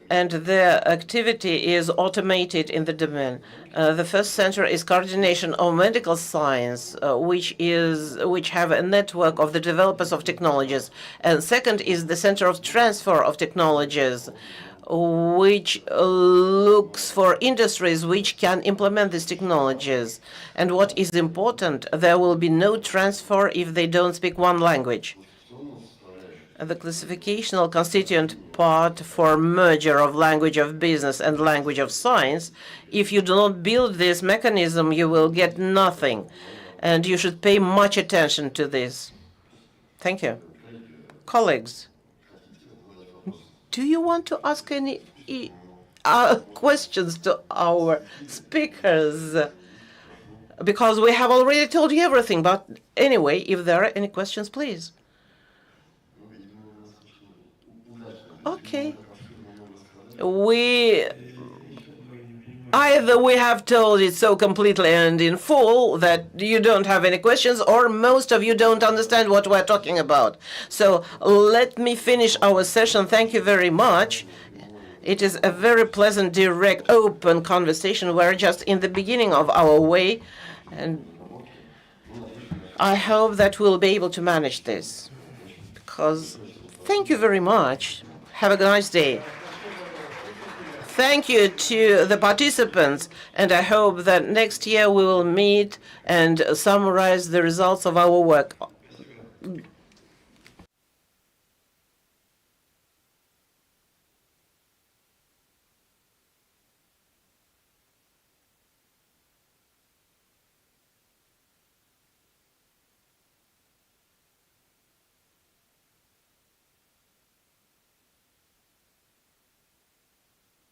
and their activity is automated in the domain. The first center is coordination of medical science, which have a network of the developers of technologies, and second is the center of transfer of technologies, which looks for industries which can implement these technologies. And what is important, there will be no transfer if they don't speak one language. The classificational constituent part for merger of language of business and language of science, if you do not build this mechanism, you will get nothing. And you should pay much attention to this. Thank you. Colleagues, do you want to ask any questions to our speakers? Because we have already told you everything. But anyway, if there are any questions, please. Okay. Either we have told it so completely and in full that you don't have any questions, or most of you don't understand what we're talking about. So let me finish our session. Thank you very much. It is a very pleasant, direct, open conversation. We're just in the beginning of our way, and I hope that we'll be able to manage this. Because thank you very much. Have a nice day. Thank you to the participants, and I hope that next year we will meet and summarize the results of our work.